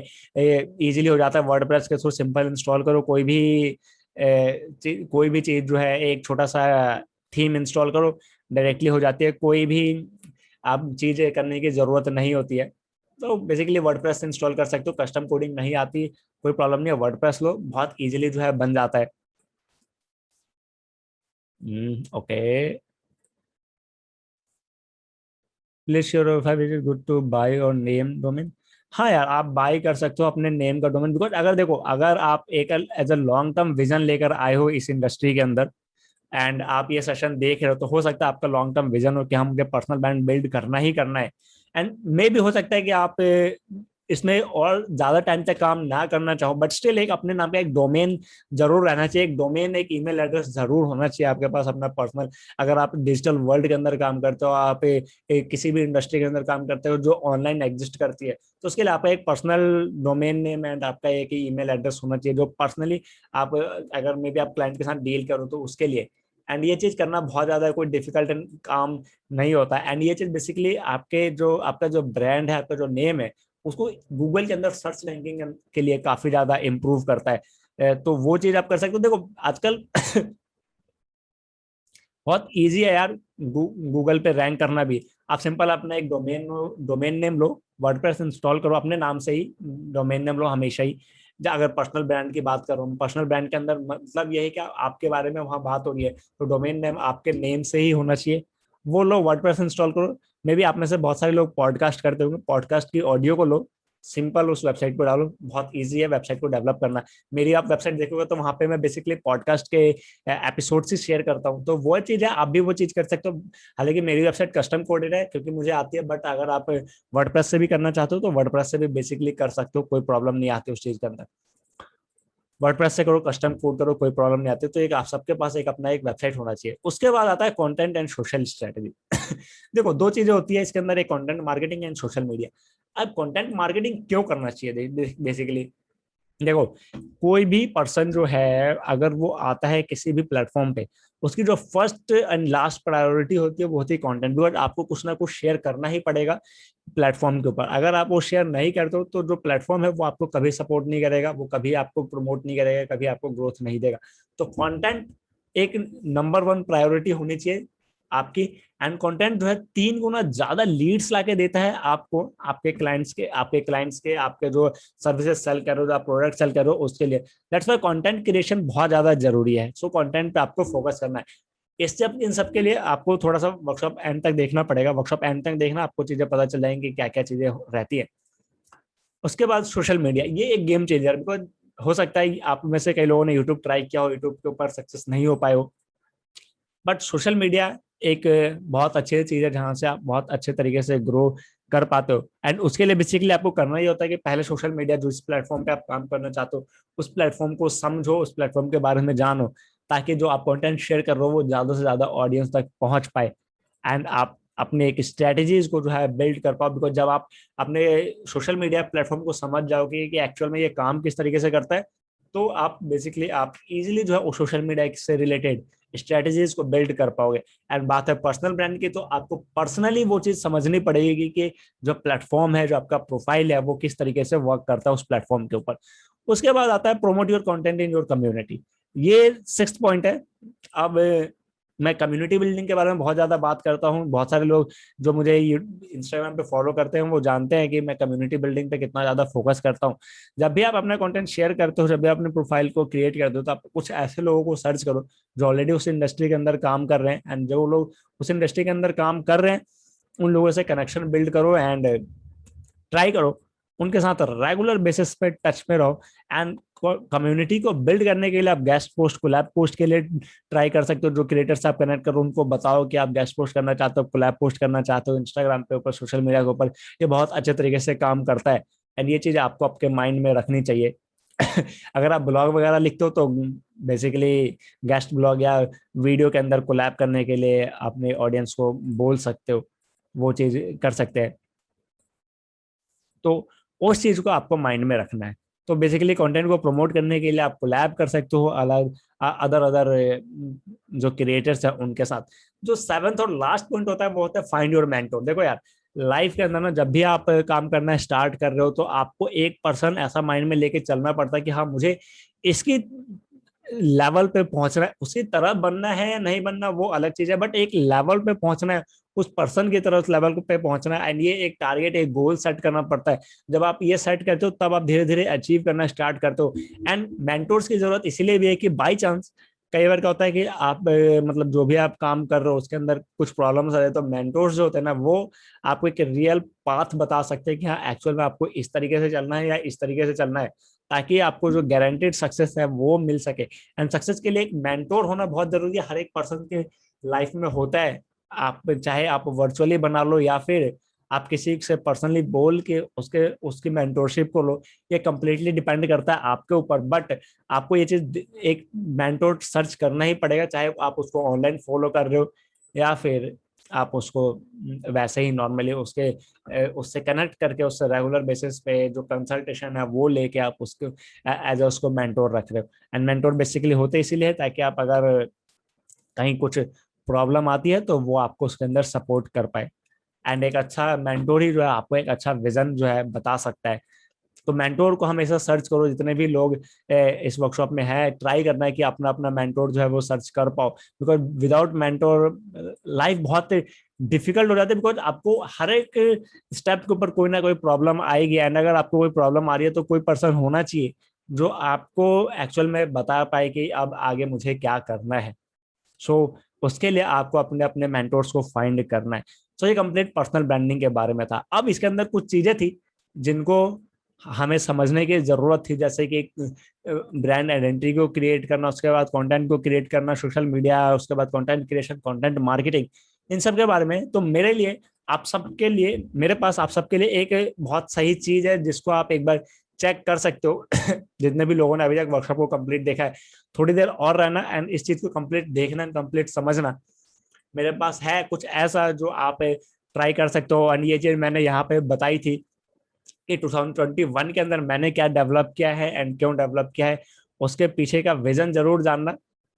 इजीली हो जाता है। वर्डप्रेस के थ्रू सिंपल इंस्टॉल करो, कोई भी चीज जो है, एक छोटा सा थीम इंस्टॉल करो, डायरेक्टली हो जाती है। कोई भी आप चीजें करने की जरूरत नहीं होती है। तो बेसिकली वर्डप्रेस इंस्टॉल कर सकते हो, कस्टम कोडिंग नहीं आती कोई प्रॉब्लम नहीं है, वर्डप्रेस लो, बहुत इजीली जो है बन जाता है। Okay, please sure if it is good to buy और नेम डोमेन। हाँ यार, आप बाय कर सकते हो अपने नेम का डोमेन, बिकॉज अगर देखो, अगर आप एक as a long term vision लेकर आए हो इस इंडस्ट्री के अंदर एंड आप ये सेशन देख रहे हो, तो हो सकता है आपका लॉन्ग टर्म विजन हो कि हम मुझे पर्सनल ब्रांड बिल्ड करना ही करना है। एंड मे भी हो सकता है कि आप इसमें और ज्यादा टाइम तक काम ना करना चाहो, बट स्टिल एक अपने नाम का एक डोमेन जरूर रहना चाहिए, एक डोमेन, एक ईमेल एड्रेस जरूर होना चाहिए आपके पास अपना पर्सनल। अगर आप डिजिटल वर्ल्ड के अंदर काम करते हो, आप किसी भी इंडस्ट्री के अंदर काम करते हो जो ऑनलाइन एग्जिस्ट करती है, तो उसके लिए आपका एक पर्सनल डोमेन नेम एंड आपका एक ईमेल एड्रेस होना चाहिए जो पर्सनली आप, अगर मे बी आप क्लाइंट के साथ डील करो तो उसके लिए। एंड ये चीज करना बहुत ज्यादा कोई डिफिकल्ट काम नहीं होता। एंड ये चीज बेसिकली आपका जो ब्रांड है, आपका जो नेम है, उसको गूगल के अंदर सर्च रैंकिंग के लिए काफी ज्यादा इम्प्रूव करता है। तो वो चीज आप कर सकते हो। देखो आजकल बहुत इजी है यार गूगल पे रैंक करना भी। आप सिंपल अपना एक डोमेन नेम लो, वर्डप्रेस इंस्टॉल करो अपने नाम से ही, डोमेन नेम लो हमेशा ही। अगर पर्सनल ब्रांड की बात करो, पर्सनल ब्रांड के अंदर मतलब ये है कि आपके बारे में वहां बात हो रही है, तो डोमेन नेम आपके नेम से ही होना चाहिए। वो लो, वर्डप्रेस इंस्टॉल करो। मे बी आप में से बहुत सारे लोग पॉडकास्ट करते होंगे, पॉडकास्ट की ऑडियो को लो, सिंपल उस वेबसाइट पर डालो, बहुत ईजी है वेबसाइट को डेवलप करना। मेरी आप वेबसाइट देखोगे तो वहां पे मैं बेसिकली पॉडकास्ट के एपिसोड से शेयर करता हूँ, तो वो चीज है, आप भी वो चीज कर सकते हो। हालांकि मेरी वेबसाइट कस्टम कोडेड है क्योंकि मुझे आती है, बट अगर आप वर्डप्रेस से भी करना चाहते हो तो वर्डप्रेस से भी बेसिकली कर सकते हो, कोई प्रॉब्लम नहीं आती उस चीज के अंदर। वर्डप्रेस से करो, कस्टम कोड करो, कोई प्रॉब्लम नहीं आती। तो एक आप सबके पास एक अपना एक वेबसाइट होना चाहिए। उसके बाद आता है कंटेंट एंड सोशल स्ट्रेटेजी। देखो 2 चीजें होती है इसके अंदर, एक content marketing and social media. अब कंटेंट मार्केटिंग क्यों करना चाहिए, बेसिकली देखो, कोई भी पर्सन जो है अगर वो आता है किसी भी प्लेटफॉर्म पे, उसकी जो फर्स्ट एंड लास्ट प्रायोरिटी होती है वो होती है कंटेंट, बिकॉज आपको कुछ ना कुछ शेयर करना ही पड़ेगा प्लेटफॉर्म के ऊपर। अगर आप वो शेयर नहीं करते हो तो जो प्लेटफॉर्म है वो आपको कभी सपोर्ट नहीं करेगा, वो कभी आपको प्रमोट नहीं करेगा, कभी आपको ग्रोथ नहीं देगा। तो कंटेंट एक नंबर 1 प्रायोरिटी होनी चाहिए आपकी। एंड कंटेंट जो है 3 गुना ज्यादा लीड्स लाके देता है आपको, आपके आपके जो सर्विसेज सेल कर रहे हो, जो आप प्रोडक्ट सेल कर रहे हो उसके लिए। दैट्स व्हाई कंटेंट क्रिएशन बहुत ज्यादा जरूरी है। सो कंटेंट पे आपको फोकस करना है। इससे इन सब के लिए आपको थोड़ा सा वर्कशॉप एंड तक देखना पड़ेगा। वर्कशॉप एंड तक देखना, आपको चीजें पता चल जाएंगी क्या क्या चीजें रहती है। उसके बाद सोशल मीडिया, ये एक गेम चेंजर। बिकॉज हो सकता है आप में से कई लोगों ने यूट्यूब ट्राई किया हो, यूट्यूब के ऊपर सक्सेस नहीं हो पाए हो, बट सोशल मीडिया एक बहुत अच्छी चीज है जहां से आप बहुत अच्छे तरीके से ग्रो कर पाते हो। एंड उसके लिए बेसिकली आपको करना ही होता है कि पहले सोशल मीडिया, जो इस प्लेटफॉर्म पे आप काम करना चाहते हो, उस प्लेटफॉर्म को समझो, उस प्लेटफॉर्म के बारे में जानो, ताकि जो आप कंटेंट शेयर कर रहे हो वो ज्यादा से ज्यादा ऑडियंस तक पहुंच पाए। एंड आप अपने एक स्ट्रेटेजीज को जो है बिल्ड कर पाओ। बिकॉज जब आप अपने सोशल मीडिया प्लेटफॉर्म को समझ जाओगे कि एक्चुअल में ये काम किस तरीके से करता है, तो आप बेसिकली आप इजीली जो है सोशल मीडिया से रिलेटेड स्ट्रेटेजीज को बिल्ड कर पाओगे। एंड बात है पर्सनल ब्रांड की, तो आपको पर्सनली वो चीज समझनी पड़ेगी कि जो प्लेटफॉर्म है, जो आपका प्रोफाइल है, वो किस तरीके से वर्क करता है उस प्लेटफॉर्म के ऊपर। उसके बाद आता है promote your content in your community. ये 6th पॉइंट है। अब मैं कम्युनिटी बिल्डिंग के बारे में बहुत ज्यादा बात करता हूँ। बहुत सारे लोग जो मुझे इंस्टाग्राम पे फॉलो करते हैं वो जानते हैं कि मैं कम्युनिटी बिल्डिंग पे कितना ज्यादा फोकस करता हूँ। जब भी आप अपना कंटेंट शेयर करते हो, जब भी अपने प्रोफाइल को क्रिएट करते हो, तो आप कुछ ऐसे लोगों को सर्च करो जो ऑलरेडी उस इंडस्ट्री के अंदर काम कर रहे हैं। एंड जो लोग उस इंडस्ट्री के अंदर काम कर रहे हैं, उन लोगों से कनेक्शन बिल्ड करो एंड ट्राई करो उनके साथ रेगुलर बेसिस पे टच में रहो। एंड कम्युनिटी को बिल्ड करने के लिए आप गेस्ट पोस्ट, कोलैब पोस्ट के लिए ट्राई कर सकते हो। जो क्रिएटर्स आप कनेक्ट करो उनको बताओ कि आप गेस्ट पोस्ट करना चाहते हो, कोलैब पोस्ट करना चाहते हो इंस्टाग्राम पे ऊपर, सोशल मीडिया के ऊपर। ये बहुत अच्छे तरीके से काम करता है। एंड ये चीज आपको आपके माइंड में रखनी चाहिए। अगर आप ब्लॉग वगैरह लिखते हो तो बेसिकली गेस्ट ब्लॉग या वीडियो के अंदर कोलैब करने के लिए अपने ऑडियंस को बोल सकते हो, वो चीज कर सकते हैं। तो उस चीज को आपको माइंड में रखना है। तो बेसिकली कंटेंट को प्रमोट करने के लिए आप कोलैब कर सकते हो अलग अदर अदर जो क्रिएटर्स हैं उनके साथ। जो 7th और लास्ट पॉइंट होता है वो होता है फाइंड योर मेंटोर। देखो यार, लाइफ के अंदर ना जब भी आप काम करना स्टार्ट कर रहे हो, तो आपको एक पर्सन ऐसा माइंड में लेके चलना पड़ता है कि हाँ, मुझे इसकी लेवल पे पहुंचना है। उसी तरह बनना है या नहीं बनना वो अलग चीज है, बट एक लेवल पे पहुंचना है, उस पर्सन की तरह उस लेवल पे पहुंचना है। एंड ये एक टारगेट, एक गोल सेट करना पड़ता है। जब आप ये सेट करते हो तब आप धीरे धीरे अचीव करना स्टार्ट करते हो। एंड मेंटोर्स की जरूरत इसीलिए भी है कि बाई चांस कई बार क्या होता है कि आप मतलब जो भी आप काम कर रहे हो उसके अंदर कुछ प्रॉब्लम्स आ रहे, तो मेंटोर्स जो होते हैं ना, वो आपको एक रियल पाथ बता सकते हैं कि हाँ, एक्चुअल में आपको इस तरीके से चलना है या इस तरीके से चलना है, ताकि आपको जो गारंटेड सक्सेस है वो मिल सके। एंड सक्सेस के लिए एक मेंटोर होना बहुत जरूरी है, हर एक पर्सन के लाइफ में होता है। आप चाहे आप वर्चुअली बना लो या फिर आप किसी से पर्सनली बोल के उसके उसकी मेंटोरशिप को लो, ये कंप्लीटली डिपेंड करता है आपके ऊपर। बट आपको ये चीज एक मेंटोर सर्च करना ही पड़ेगा, चाहे आप उसको ऑनलाइन फॉलो कर रहे हो या फिर आप उसको वैसे ही नॉर्मली उससे कनेक्ट करके उससे रेगुलर बेसिस पे जो कंसल्टेशन है वो लेके आप उसको एज उसको मेंटोर रख रहे हो। एंड मेंटोर बेसिकली होते इसीलिए ताकि आप अगर कहीं कुछ प्रॉब्लम आती है तो वो आपको उसके अंदर सपोर्ट कर पाए। एंड एक अच्छा मेंटोर ही जो है आपको एक अच्छा विजन जो है बता सकता है। तो मेंटोर को हमेशा सर्च करो। जितने भी लोग इस वर्कशॉप में है, ट्राई करना है कि अपना अपना मेंटोर जो है वो सर्च कर पाओ। बिकॉज विदाउट मेंटोर लाइफ बहुत डिफिकल्ट हो जाती है। बिकॉज आपको हर एक स्टेप के ऊपर कोई ना कोई प्रॉब्लम आएगी। एंड अगर आपको कोई प्रॉब्लम आ रही है तो कोई पर्सन होना चाहिए जो आपको एक्चुअल में बता पाए कि अब आगे मुझे क्या करना है। सो उसके लिए आपको अपने अपने मेंटोर्स को फाइंड करना है। सो ये कंप्लीट पर्सनल ब्रांडिंग के बारे में था। अब इसके अंदर कुछ चीजें थी जिनको हमें समझने की जरूरत थी, जैसे कि ब्रांड आइडेंटिटी को क्रिएट करना, उसके बाद कंटेंट को क्रिएट करना, सोशल मीडिया, उसके बाद कंटेंट क्रिएशन, कंटेंट मार्केटिंग, इन सब के बारे में। तो मेरे लिए आप सबके लिए, मेरे पास आप सबके लिए एक बहुत सही चीज है जिसको आप एक बार चेक कर सकते हो। जितने भी लोगों ने अभी तक वर्कशॉप को कंप्लीट देखा है, थोड़ी देर और रहना एंड इस चीज को कंप्लीट देखना, कंप्लीट समझना। मेरे पास है कुछ ऐसा जो आप ट्राई कर सकते हो। एंड ये चीज मैंने यहाँ पे बताई थी कि 2021 के अंदर मैंने क्या डेवलप किया है एंड क्यों डेवलप किया है, उसके पीछे का विजन जरूर जानना।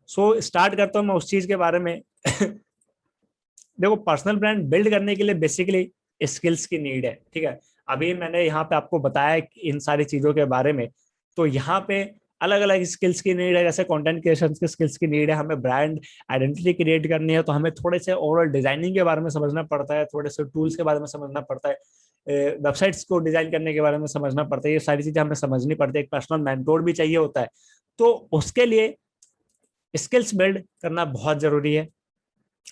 सो स्टार्ट करता हूँ मैं उस चीज के बारे में। देखो, पर्सनल ब्रांड बिल्ड करने के लिए बेसिकली स्किल्स की नीड है, ठीक है। अभी मैंने यहाँ पे आपको बताया इन सारी चीजों के बारे में। तो यहाँ पे अलग अलग स्किल्स की नीड है, जैसे कंटेंट क्रिएशन की स्किल्स की नीड है, हमें ब्रांड आइडेंटिटी क्रिएट करनी है तो हमें थोड़े से ओवरऑल डिजाइनिंग के बारे में समझना पड़ता है, थोड़े से टूल्स के बारे में समझना पड़ता है, वेबसाइट्स को डिजाइन करने के बारे में समझना पड़ता है, ये सारी चीजें हमें समझनी पड़ती है, एक पर्सनल मेंटोर भी चाहिए होता है। तो उसके लिए स्किल्स बिल्ड करना बहुत जरूरी है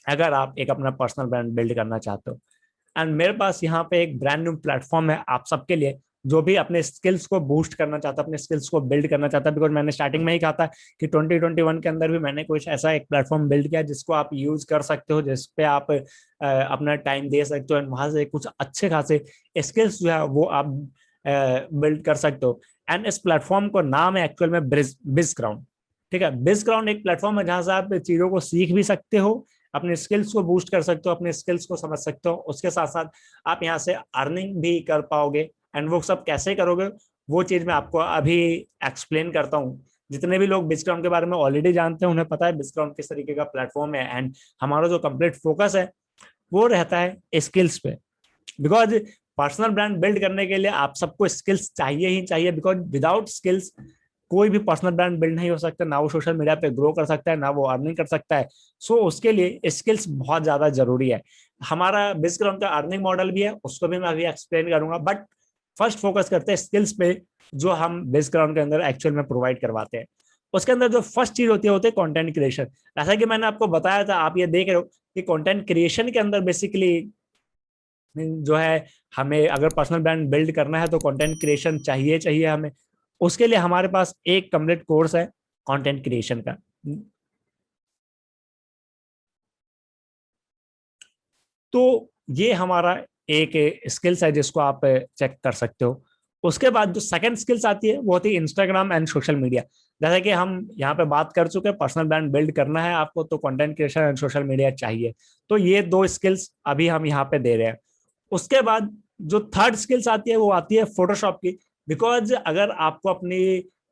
अगर आप एक अपना पर्सनल ब्रांड बिल्ड करना चाहते हो। एंड मेरे पास यहाँ पे एक ब्रांड न्यू प्लेटफॉर्म है आप सबके लिए, जो भी अपने स्किल्स को बूस्ट करना चाहता है, अपने स्किल्स को बिल्ड करना चाहता है। बिकॉज मैंने स्टार्टिंग में ही कहा था कि 2021 के अंदर भी मैंने कुछ ऐसा एक प्लेटफॉर्म बिल्ड किया जिसको आप यूज कर सकते हो, जिसपे आप अपना टाइम दे सकते हो एंड वहां से कुछ अच्छे खासे स्किल्स जो है वो आप बिल्ड कर सकते हो। एंड इस प्लेटफॉर्म को नाम है एक्चुअल में बिज ग्राउंड। ठीक है, बिज ग्राउंड एक प्लेटफॉर्म है जहां से आप चीजों को सीख भी सकते हो, अपने स्किल्स को बूस्ट कर सकते हो, अपने स्किल्स को समझ सकते हो, उसके साथ साथ आप यहाँ से अर्निंग भी कर पाओगे। एंड वो सब कैसे करोगे वो चीज मैं आपको अभी एक्सप्लेन करता हूँ। जितने भी लोग बिजग्राउंड के बारे में ऑलरेडी जानते हैं उन्हें पता है बिजग्राउंड किस तरीके का प्लेटफॉर्म है, एंड हमारा जो कंप्लीट फोकस है वो रहता है स्किल्स पे। बिकॉज पर्सनल ब्रांड बिल्ड करने के लिए आप सबको स्किल्स चाहिए ही चाहिए, बिकॉज विदाउट स्किल्स कोई भी पर्सनल ब्रांड बिल्ड नहीं हो सकता, ना वो सोशल मीडिया पे ग्रो कर सकता है, ना वो अर्निंग कर सकता है। सो उसके लिए स्किल्स बहुत ज्यादा जरूरी है। हमारा बेसिकली का अर्निंग मॉडल भी है, उसको भी मैं अभी एक्सप्लेन करूंगा, बट फर्स्ट फोकस करते हैं स्किल्स पे जो हम बेस ग्राउंड के अंदर एक्चुअल में प्रोवाइड करवाते हैं। उसके अंदर जो फर्स्ट चीज होती है होती है कंटेंट क्रिएशन। जैसा कि मैंने आपको बताया था, आप ये देख रहे हो कि कंटेंट क्रिएशन के अंदर बेसिकली जो है हमें अगर पर्सनल ब्रांड बिल्ड करना है तो कंटेंट क्रिएशन चाहिए चाहिए हमें। उसके लिए हमारे पास एक कंप्लीट कोर्स है कंटेंट क्रिएशन का। तो ये हमारा एक स्किल्स है जिसको आप चेक कर सकते हो। उसके बाद जो सेकंड स्किल्स आती है वो होती है इंस्टाग्राम एंड सोशल मीडिया। जैसे कि हम यहाँ पे बात कर चुके हैं, पर्सनल ब्रांड बिल्ड करना है आपको तो content creation and social media चाहिए। तो ये दो स्किल्स अभी हम यहाँ पे दे रहे हैं। उसके बाद जो थर्ड स्किल्स आती है वो आती है फोटोशॉप की। बिकॉज अगर आपको अपनी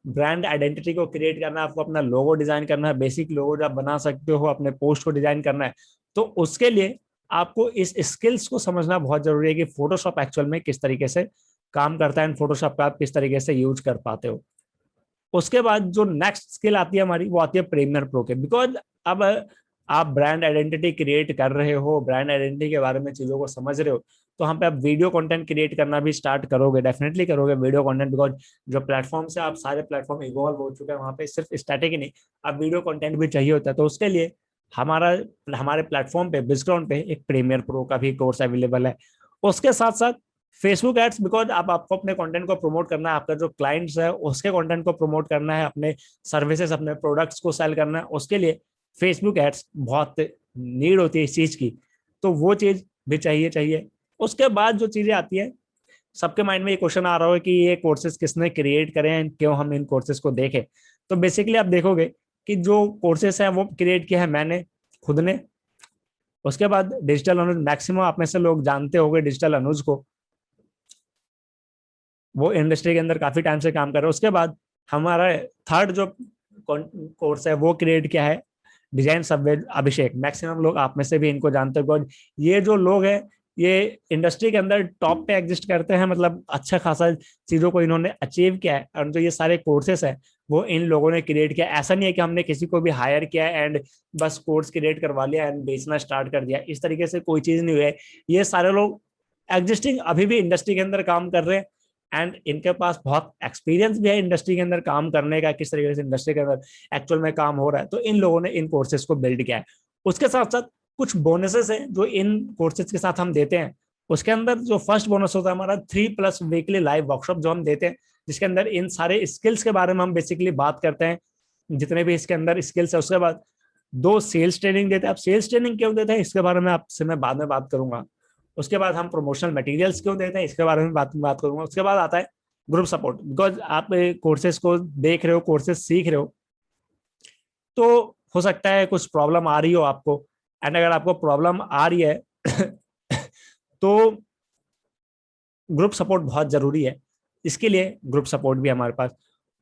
ब्रांड आइडेंटिटी को क्रिएट करना है, आपको अपना लोगो डिजाइन करना है, बेसिक लोगो जब बना सकते हो, अपने पोस्ट को डिजाइन करना है, तो उसके लिए आपको इस स्किल्स को समझना बहुत जरूरी है कि फोटोशॉप एक्चुअल में किस तरीके से काम करता है, फोटोशॉप का आप किस तरीके से यूज कर पाते हो। उसके बाद जो नेक्स्ट स्किल आती है हमारी वो आती है प्रीमियर प्रो के। बिकॉज अब आप ब्रांड आइडेंटिटी क्रिएट कर रहे हो, ब्रांड आइडेंटिटी के बारे में चीजों को समझ रहे हो, तो हम पे आप वीडियो कंटेंट क्रिएट करना भी स्टार्ट करोगे, डेफिनेटली करोगे वीडियो कंटेंट। बिकॉज जो प्लेटफॉर्म से आप सारे प्लेटफॉर्म इवॉल्व हो चुके हैं, वहां पे सिर्फ स्टैटिक ही नहीं, अब वीडियो कंटेंट भी चाहिए होता है। तो उसके लिए हमारा हमारे प्लेटफॉर्म पे बिजग्राउंड पे एक प्रीमियर प्रो का भी कोर्स अवेलेबल है। उसके साथ साथ फेसबुक एड्स, बिकॉज आप आपको अपने कंटेंट को प्रमोट करना है, आपका जो क्लाइंट्स है उसके कंटेंट को प्रमोट करना है, अपने सर्विसेज अपने प्रोडक्ट्स को सेल करना है, उसके लिए फेसबुक एड्स बहुत नीड होती है इस चीज की। तो वो चीज भी चाहिए चाहिए। उसके बाद जो चीजें आती है, सबके माइंड में ये क्वेश्चन आ रहा हो कि ये कोर्सेज किसने क्रिएट करे हैं, क्यों हम इन कोर्सेज को देखें। तो बेसिकली आप देखोगे कि जो कोर्सेज हैं वो क्रिएट किया है मैंने खुद ने। उसके बाद डिजिटल अनुज, मैक्सिमम आप में से लोग जानते होंगे डिजिटल अनुज को, वो इंडस्ट्री के अंदर काफी टाइम से काम कर रहे हैं। उसके बाद हमारा थर्ड जो कोर्स है वो क्रिएट किया है डिजाइन सबवे अभिषेक। मैक्सिमम लोग आप में से भी इनको जानते हो। ये जो लोग हैं ये इंडस्ट्री के अंदर टॉप पे एग्जिस्ट करते हैं, मतलब अच्छा खासा चीजों को इन्होंने अचीव किया है। और जो ये सारे कोर्सेस है वो इन लोगों ने क्रिएट किया। ऐसा नहीं है कि हमने किसी को भी हायर किया एंड बस कोर्स क्रिएट करवा लिया एंड बेचना स्टार्ट कर दिया, इस तरीके से कोई चीज नहीं हुई है। ये सारे लोग एग्जिस्टिंग अभी भी इंडस्ट्री के अंदर काम कर रहे हैं एंड इनके पास बहुत एक्सपीरियंस भी है इंडस्ट्री के अंदर काम करने का, किस तरीके से इंडस्ट्री के अंदर एक्चुअल में काम हो रहा है। तो इन लोगों ने इन कोर्सेज को बिल्ड किया है। उसके साथ साथ कुछ बोनसेस हैं जो इन कोर्सेज के साथ हम देते हैं। उसके अंदर जो फर्स्ट बोनस होता है हमारा 3+ वीकली लाइव वर्कशॉप जो हम देते हैं, जिसके अंदर इन सारे स्किल्स के बारे में हम बेसिकली बात करते हैं, जितने भी इसके अंदर स्किल्स है। उसके बाद 2 सेल्स ट्रेनिंग देते हैं। अब सेल्स ट्रेनिंग क्यों देते हैं इसके बारे में आपसे मैं बाद में बात करूंगा। उसके बाद हम प्रमोशनल मटेरियल्स क्यों देते हैं इसके बारे में बात करूंगा। उसके बाद आता है ग्रुप सपोर्ट। बिकॉज आप कोर्सेज को देख रहे हो, कोर्सेज सीख रहे हो, तो हो सकता है कुछ प्रॉब्लम आ रही हो आपको। एंड अगर आपको प्रॉब्लम आ रही है तो ग्रुप सपोर्ट बहुत जरूरी है। इसके लिए ग्रुप सपोर्ट भी हमारे पास।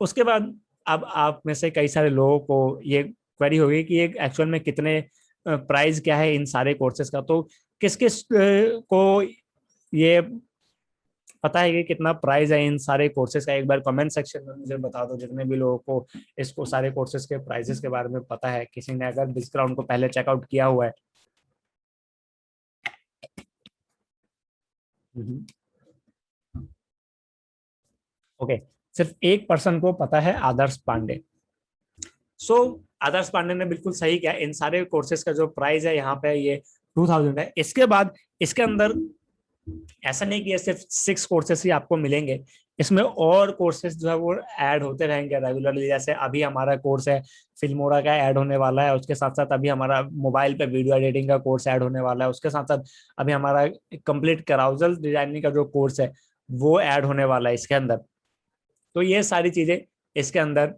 उसके बाद अब आप में से कई सारे लोगों को ये क्वेरी होगी कि ये एक्चुअल में कितने प्राइस क्या है इन सारे कोर्सेज का, तो किस किस को ये पता है कि कितना प्राइस है इन सारे कोर्सेज का? एक बार कमेंट सेक्शन में मुझे बता दो, जितने भी लोगों को इसको सारे कोर्सेज के प्राइसेस के बारे में पता है, किसी ने अगर डिस्काउंट को पहले चेकआउट किया हुआ है। ओके, सिर्फ एक पर्सन को पता है, आदर्श पांडे। सो आदर्श पांडे ने बिल्कुल सही किया, इन सारे कोर्सेज का जो प्राइस है यहाँ पे ये 2000 है। इसके बाद इसके अंदर ऐसा नहीं कि ये सिर्फ 6 कोर्सेस ही आपको मिलेंगे, इसमें और कोर्सेज जो है वो ऐड होते रहेंगे रेगुलरली। जैसे अभी हमारा कोर्स है फिल्मोरा का ऐड होने वाला है, उसके साथ साथ अभी हमारा मोबाइल पे वीडियो एडिटिंग का कोर्स ऐड होने वाला है, उसके साथ साथ अभी हमारा कंप्लीट कराउजल डिजाइनिंग का जो कोर्स है वो ऐड होने वाला है इसके अंदर। तो ये सारी चीजें इसके अंदर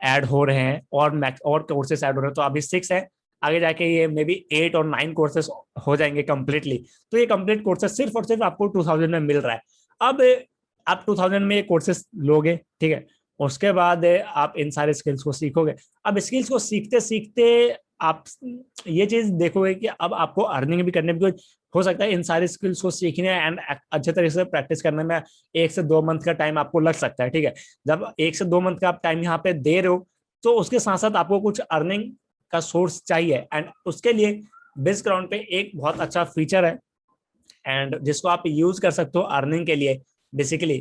ऐड हो रहे हैं, और कोर्सेस ऐड हो रहे हैं। तो अभी 6 है, आगे जाके ये मे बी 8 और 9 कोर्सेस हो जाएंगे कंप्लीटली। तो ये कंप्लीट कोर्सेस सिर्फ और सिर्फ आपको 2000 में मिल रहा है। अब आप 2000 में ये कोर्सेस लोगे, ठीक है, उसके बाद आप इन सारे स्किल्स को सीखोगे। अब स्किल्स को सीखते सीखते आप ये चीज देखोगे कि अब आपको अर्निंग भी करने में हो सकता है इन सारे स्किल्स को सीखने एंड अच्छे तरीके से प्रैक्टिस करने में 1 से 2 मंथ का टाइम आपको लग सकता है, ठीक है। जब 1 से 2 मंथ का आप टाइम यहाँ पे दे रहे हो, तो उसके साथ साथ आपको कुछ अर्निंग का सोर्स चाहिए, एंड उसके लिए बिजग्राउंड पे एक बहुत अच्छा फीचर है एंड जिसको आप यूज कर सकते हो अर्निंग के लिए बेसिकली।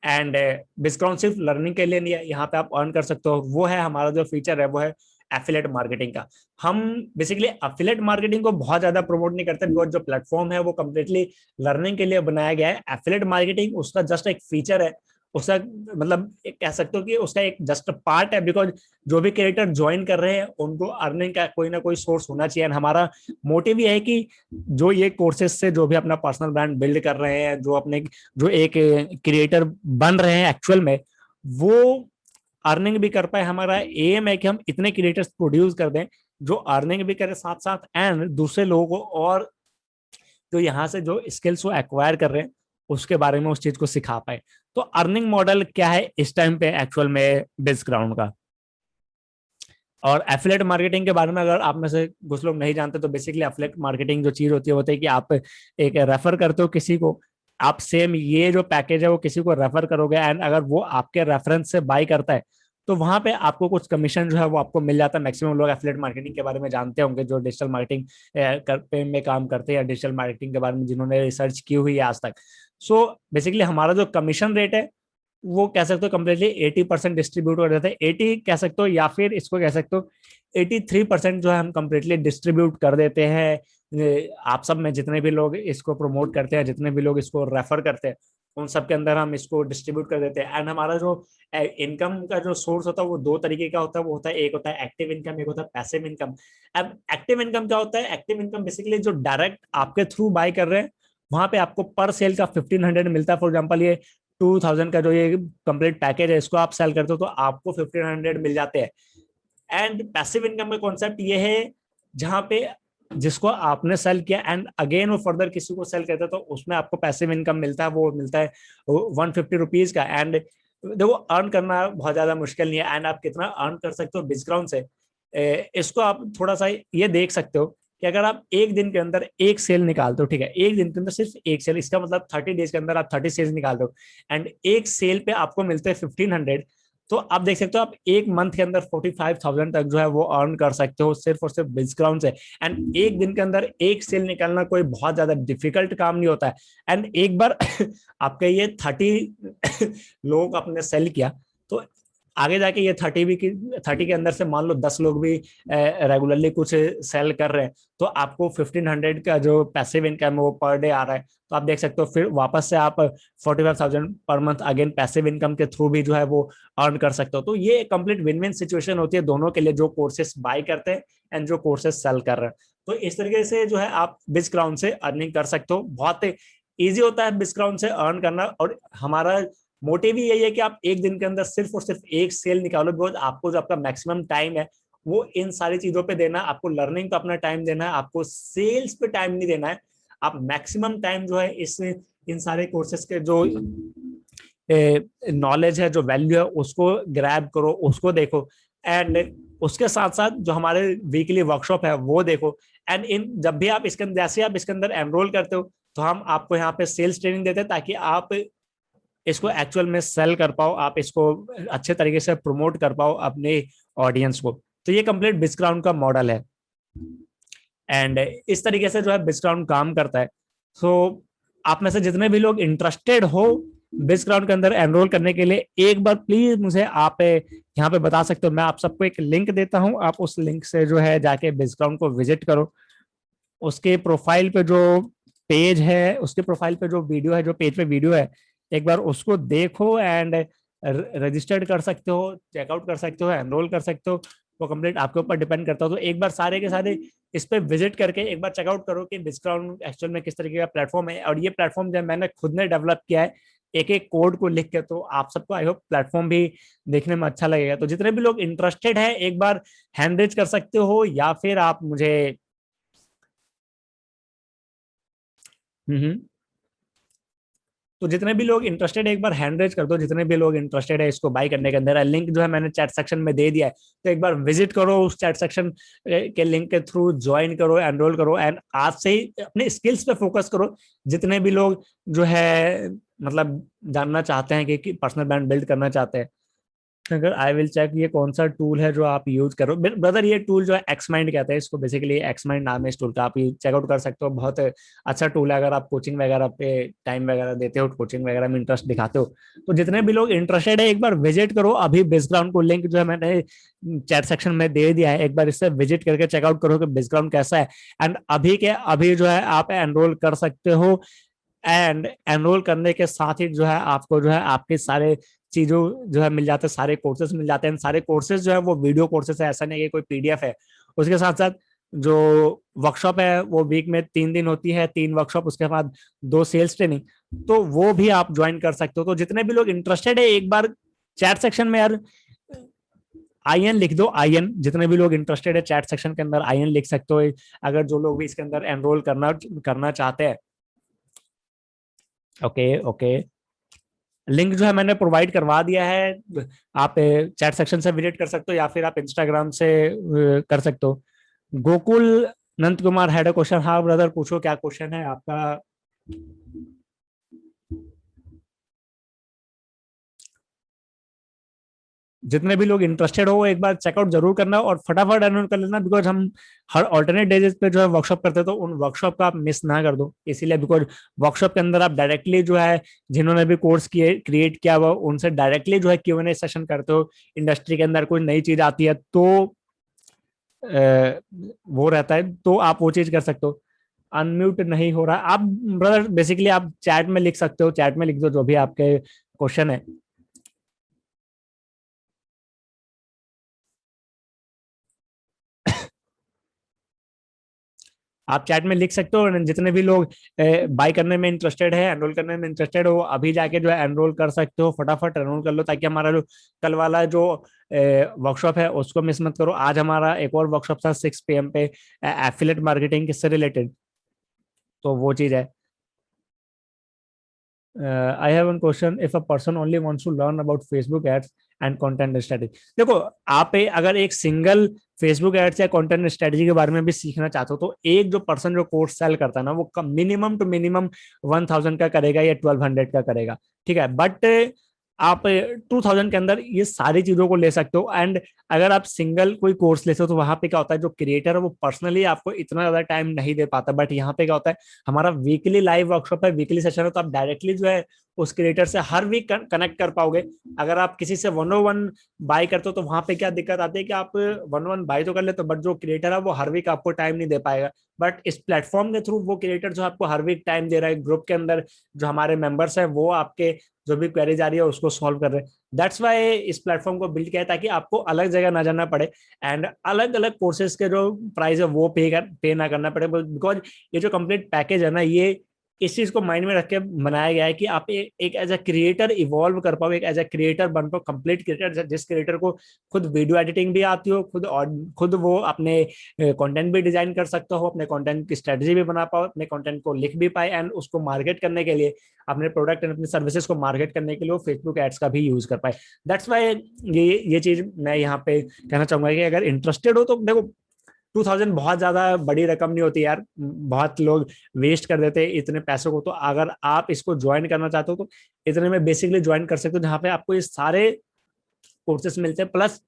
एंड बिजग्राउंड सिर्फ लर्निंग के लिए नहीं है, यहाँ पे आप अर्न कर सकते हो। वो है हमारा जो फीचर है, वो है एफिलेट मार्केटिंग का। हम बेसिकली एफिलेट मार्केटिंग को बहुत ज्यादा प्रमोट नहीं करते, बिकॉज जो प्लेटफॉर्म है वो कम्प्लीटली लर्निंग के लिए बनाया गया है। एफिलेट मार्केटिंग उसका जस्ट एक फीचर है, उसका मतलब कह सकते हो कि उसका एक जस्ट पार्ट है, बिकॉज जो भी क्रिएटर ज्वाइन कर रहे हैं उनको अर्निंग का कोई ना कोई सोर्स होना चाहिए। हमारा मोटिव ये है कि जो ये कोर्सेज से जो भी अपना पर्सनल ब्रांड बिल्ड कर रहे हैं, जो एक क्रिएटर बन रहे हैं एक्चुअल में, वो अर्निंग भी कर पाए। हमारा एम है कि हम इतने क्रिएटर्स प्रोड्यूस कर दें जो अर्निंग भी करे साथ साथ, एंड दूसरे लोगों को और जो यहाँ से जो स्किल्स वो एक्वायर कर रहे हैं उसके बारे में उस चीज को सिखा पाए। तो अर्निंग मॉडल क्या है इस टाइम पे एक्चुअल में बिजग्राउंड का। और एफिलेट मार्केटिंग के बारे में अगर आप में से कुछ लोग नहीं जानते, तो बेसिकली एफिलेट मार्केटिंग जो चीज होती है होता है कि आप एक रेफर करते हो किसी को, आप सेम ये जो पैकेज है वो किसी को रेफर करोगे, एंड अगर वो आपके रेफरेंस से बाय करता है तो वहां पे आपको कुछ कमीशन जो है वो आपको मिल जाता है। मैक्सिमम लोग एफिलेट मार्केटिंग के बारे में जानते होंगे जो डिजिटल मार्केटिंग में काम करते हैं, या डिजिटल मार्केटिंग के बारे में जिन्होंने रिसर्च की हुई है आज तक। सो बेसिकली हमारा जो कमीशन रेट है वो कह सकते हो कम्प्लीटली 80% डिस्ट्रीब्यूट कर देते हैं। 80 कह सकते हो, या फिर इसको कह सकते हो 83% जो है हम कम्प्लीटली डिस्ट्रीब्यूट कर देते हैं। आप सब में जितने भी लोग इसको प्रमोट करते हैं, जितने भी लोग इसको रेफर करते हैं, उन सब के अंदर हम इसको डिस्ट्रीब्यूट कर देते हैं। एंड हमारा जो इनकम का जो सोर्स होता है वो 2 तरीके का होता है। वो होता है, एक होता है एक्टिव इनकम, एक होता है पैसिव इनकम। अब एक्टिव इनकम क्या होता है? एक्टिव इनकम बेसिकली जो डायरेक्ट आपके थ्रू बाय कर रहे हैं, वहां पे आपको पर सेल का 1500 मिलता है। फॉर एग्जाम्पल ये 2000 का जो ये कंप्लीट पैकेज है, इसको आप सेल करते हो तो आपको 1500 मिल जाते हैं। एंड पैसिव इनकम का कॉन्सेप्ट ये है जहां पे जिसको आपने सेल किया एंड अगेन वो फर्दर किसी को सेल करता है, तो उसमें आपको पैसिव इनकम मिलता है। वो मिलता है 150 रुपीज का। एंड देखो अर्न करना बहुत ज्यादा मुश्किल नहीं है, एंड आप कितना अर्न कर सकते हो बिजग्राउंड से, इसको आप थोड़ा सा ये देख सकते हो कि अगर आप एक दिन के अंदर एक सेल निकालते हो, ठीक है, एक दिन के अंदर सिर्फ एक सेल, इसका मतलब 30 डेज के अंदर आप 30 सेल्स निकालते हो, एंड एक सेल पे आपको मिलते हैं 1500, तो आप देख सकते हो आप एक मंथ के अंदर 45,000 तक जो है वो अर्न कर सकते हो सिर्फ और सिर्फ बिजग्राउंड से। एंड एक दिन के अंदर एक सेल निकालना कोई बहुत ज्यादा डिफिकल्ट काम नहीं होता है। एंड एक बार आपके ये 30 लोग आपने सेल किया, तो आगे जाके ये 30 के अंदर से मान लो 10 लोग भी रेगुलरली कुछ सेल कर रहे हैं, तो आपको 1500 का जो पैसिव इनकम है वो पर डे आ रहा है। तो आप देख सकते हो फिर वापस से आप 45,000 per month again passive income के थ्रू भी जो है वो अर्न कर सकते हो। तो ये कंप्लीट विन विन सिचुएशन होती है दोनों के लिए, जो कोर्सेस बाय करते हैं एंड जो कोर्सेस सेल कर रहे हैं। तो इस तरीके से जो है आप बिजग्राउंड से अर्निंग कर सकते हो। बहुत ईजी होता है बिजग्राउंड से अर्न करना, और हमारा मोटिव ही यही है कि आप एक दिन के अंदर सिर्फ और सिर्फ एक सेल निकालो, बिकॉज आपको जो आपका मैक्सिमम टाइम है वो इन सारी चीजों पे देना है। आपको लर्निंग पे अपना टाइम देना है, आपको सेल्स पे टाइम नहीं देना है। आप मैक्सिमम टाइम जो है इस इन सारे कोर्सेस के जो नॉलेज है, जो वैल्यू है, उसको ग्रैब करो, उसको देखो, एंड उसके साथ साथ जो हमारे वीकली वर्कशॉप है वो देखो। एंड इन जब भी आप इसके अंदर जैसे आप इसके अंदर एनरोल करते हो, तो हम आपको यहाँ पे सेल्स ट्रेनिंग देते हैं ताकि आप इसको एक्चुअल में सेल कर पाओ, आप इसको अच्छे तरीके से प्रमोट कर पाओ अपने ऑडियंस को। तो ये कंप्लीट बिजग्राउंड का मॉडल है एंड इस तरीके से जो है बिजग्राउंड काम करता है। सो आप में से जितने भी लोग इंटरेस्टेड हो बिजग्राउंड के अंदर एनरोल करने के लिए, एक बार प्लीज मुझे आप यहाँ पे बता सकते हो। मैं आप सबको एक लिंक देता हूँ, आप उस लिंक से जो है जाके बिजग्राउंड को विजिट करो। उसके प्रोफाइल पे जो पेज है, उसके प्रोफाइल पे जो वीडियो है, जो पेज पे वीडियो है, एक बार उसको देखो एंड रजिस्टर्ड कर सकते हो, चेकआउट कर सकते हो, एनरोल कर सकते हो। वो कंप्लीट आपके ऊपर डिपेंड करता हो। तो एक बार सारे के सारे इस पे विजिट करके एक बार चेकआउट करो कि बिजग्राउंड एक्चुअल में किस तरीके का प्लेटफॉर्म है। और ये प्लेटफॉर्म जो मैंने खुद ने डेवलप किया है एक एक कोड को लिख के, तो आप सबको आई होप प्लेटफॉर्म भी देखने में अच्छा लगेगा। तो जितने भी लोग इंटरेस्टेड है एक बार हैंड रेज कर सकते हो, या फिर आप मुझे हम्म तो जितने भी लोग इंटरेस्टेड है एक बार हैंड रेज कर दो, जितने भी लोग इंटरेस्टेड है इसको बाय करने के अंदर। लिंक जो है मैंने चैट सेक्शन में दे दिया है, तो एक बार विजिट करो, उस चैट सेक्शन के लिंक के थ्रू ज्वाइन करो, एनरोल करो एंड आज से ही अपने स्किल्स पे फोकस करो। जितने भी लोग जो है मतलब जानना चाहते हैं कि पर्सनल ब्रांड बिल्ड करना चाहते हैं, अगर आई विल चेक ये कौन सा टूल है जो आप यूज करो ब्रदर। ये टूल जो है एक्स माइंड कहते हैं इसको, बेसिकली एक्स माइंड नाम है इस टूल का, आप चेकआउट कर सकते हो। बहुत अच्छा टूल है अगर आप कोचिंग वगैरह पे टाइम वगैरह देते हो, कोचिंग वगैरह में इंटरेस्ट दिखाते हो। तो जितने भी लोग इंटरेस्टेड है एक बार विजिट करो अभी। बेसग्राउंड को लिंक जो है मैंने चैट सेक्शन में दे दिया है, एक बार इससे विजिट करके चेकआउट करो कि बेसग्राउंड कैसा है। एंड अभी के अभी जो है आप एनरोल कर सकते हो। एंड एनरोल करने के साथ ही जो है आपको जो है आपके सारे चीजों जो है मिल जाते हैं, सारे कोर्सेज मिल जाते हैं। सारे कोर्सेज जो है वो वीडियो कोर्सेज है, ऐसा नहीं कि कोई पीडीएफ है। उसके साथ साथ जो वर्कशॉप है वो वीक में 3 दिन होती है, 3 वर्कशॉप, उसके बाद 2 सेल्स ट्रेनिंग, तो वो भी आप ज्वाइन कर सकते हो। तो जितने भी लोग इंटरेस्टेड है एक बार चैट सेक्शन में यार आईएन लिख दो, आईएन। जितने भी लोग इंटरेस्टेड है चैट सेक्शन के अंदर आईएन लिख सकते हो, अगर जो लोग भी इसके अंदर एनरोल करना करना चाहते हैं। ओके ओके, लिंक जो है मैंने प्रोवाइड करवा दिया है। आप चैट सेक्शन से विजिट कर सकते हो या फिर आप इंस्टाग्राम से कर सकते हो। Gokul Nand Kumar had a question. हाँ ब्रदर, पूछो क्या क्वेश्चन है आपका। जितने भी लोग इंटरेस्टेड हो वो एक बार चेकआउट जरूर करना और फटाफट एनरोल कर लेना, बिकॉज हम हर ऑल्टरनेट डेज पे जो है वर्कशॉप करते हैं, तो उन वर्कशॉप का आप मिस ना कर दो। इसीलिए बिकॉज वर्कशॉप के अंदर आप डायरेक्टली जो है जिन्होंने भी कोर्स किए क्रिएट किया हुआ उनसे डायरेक्टली जो है Q&A सेशन करते हो। इंडस्ट्री के अंदर कोई नई चीज आती है तो वो रहता है, तो आप वो चीज कर सकते हो। अनम्यूट नहीं हो रहा आप ब्रदर, बेसिकली आप चैट में लिख सकते हो, चैट में लिख दो जो भी आपके क्वेश्चन है। आप चैट में लिख सकते हो। जितने भी लोग बाय करने में इंटरेस्टेड है, एनरोल करने में इंटरेस्टेड हो, अभी जाके जो है एनरोल कर सकते हो। फटाफट एनरोल कर लो ताकि हमारा जो कल वाला जो वर्कशॉप है उसको मिस मत करो। आज हमारा एक और वर्कशॉप था 6 PM पे, एफिलेट मार्केटिंग से रिलेटेड, तो वो चीज है। I have one question, if a person only wants to learn about Facebook ads and content strategy. देखो आप अगर एक सिंगल फेसबुक एड्स या कंटेंट स्ट्रेटेजी के बारे में भी सीखना चाहते हो, तो एक जो पर्सन जो कोर्स सेल करता है ना, वो मिनिमम टू मिनिमम 1000 का करेगा या 1200 का करेगा, ठीक है। बट आप 2000 के अंदर ये सारी चीजों को ले सकते हो। एंड अगर आप सिंगल कोई कोर्स लेते हो तो वहां पे क्या होता है, जो क्रिएटर है वो पर्सनली आपको इतना ज्यादा टाइम नहीं दे पाता। बट यहाँ पे क्या होता है, हमारा वीकली लाइव वर्कशॉप है, वीकली सेशन है, तो आप डायरेक्टली जो है उस क्रिएटर से हर वीक कनेक्ट कर पाओगे। अगर आप किसी से 101 बाय करते हो तो वहां पे क्या दिक्कत आती है कि आप 101 बाय तो कर लेते हो, बट जो क्रिएटर है वो हर वीक आपको टाइम नहीं दे पाएगा। बट इस प्लेटफॉर्म के थ्रू वो क्रिएटर जो आपको हर वीक टाइम दे रहा है, ग्रुप के अंदर जो हमारे मेंबर्स हैं वो आपके जो भी क्वेरीज आ रही है उसको सॉल्व कर रहे हैं। दैट्स वाई इस प्लेटफॉर्म को बिल्ड किया है, ताकि आपको अलग जगह ना जाना पड़े एंड अलग अलग कोर्सेज के जो प्राइस है वो पे ना करना पड़े। बिकॉज ये जो कंप्लीट पैकेज है ना, ये इस चीज को माइंड में रख के बनाया गया है कि आप एक एज अ क्रिएटर इवॉल्व कर पाओ, एक एज अ क्रिएटर बन पाओ, कंप्लीट क्रिएटर, जिस क्रिएटर को खुद वीडियो एडिटिंग भी आती हो, खुद वो अपने कंटेंट भी डिजाइन कर सकता हो, अपने कंटेंट की स्ट्रेटजी भी बना पाओ, अपने कंटेंट को लिख भी पाए एंड उसको मार्केट करने के लिए, अपने प्रोडक्ट एंड अपनी सर्विसेज को मार्केट करने के लिए वो फेसबुक एड्स का भी यूज कर पाए। दैट्स वाई ये चीज मैं यहाँ पे कहना चाहूंगा कि अगर इंटरेस्टेड हो तो देखो, 2000 बहुत ज्यादा बड़ी रकम नहीं होती यार, बहुत लोग वेस्ट कर देते हैं इतने पैसों को। तो अगर आप इसको ज्वाइन करना चाहते हो तो इतने में बेसिकली ज्वाइन कर सकते हो, जहाँ पे आपको ये सारे कोर्सेस मिलते हैं प्लस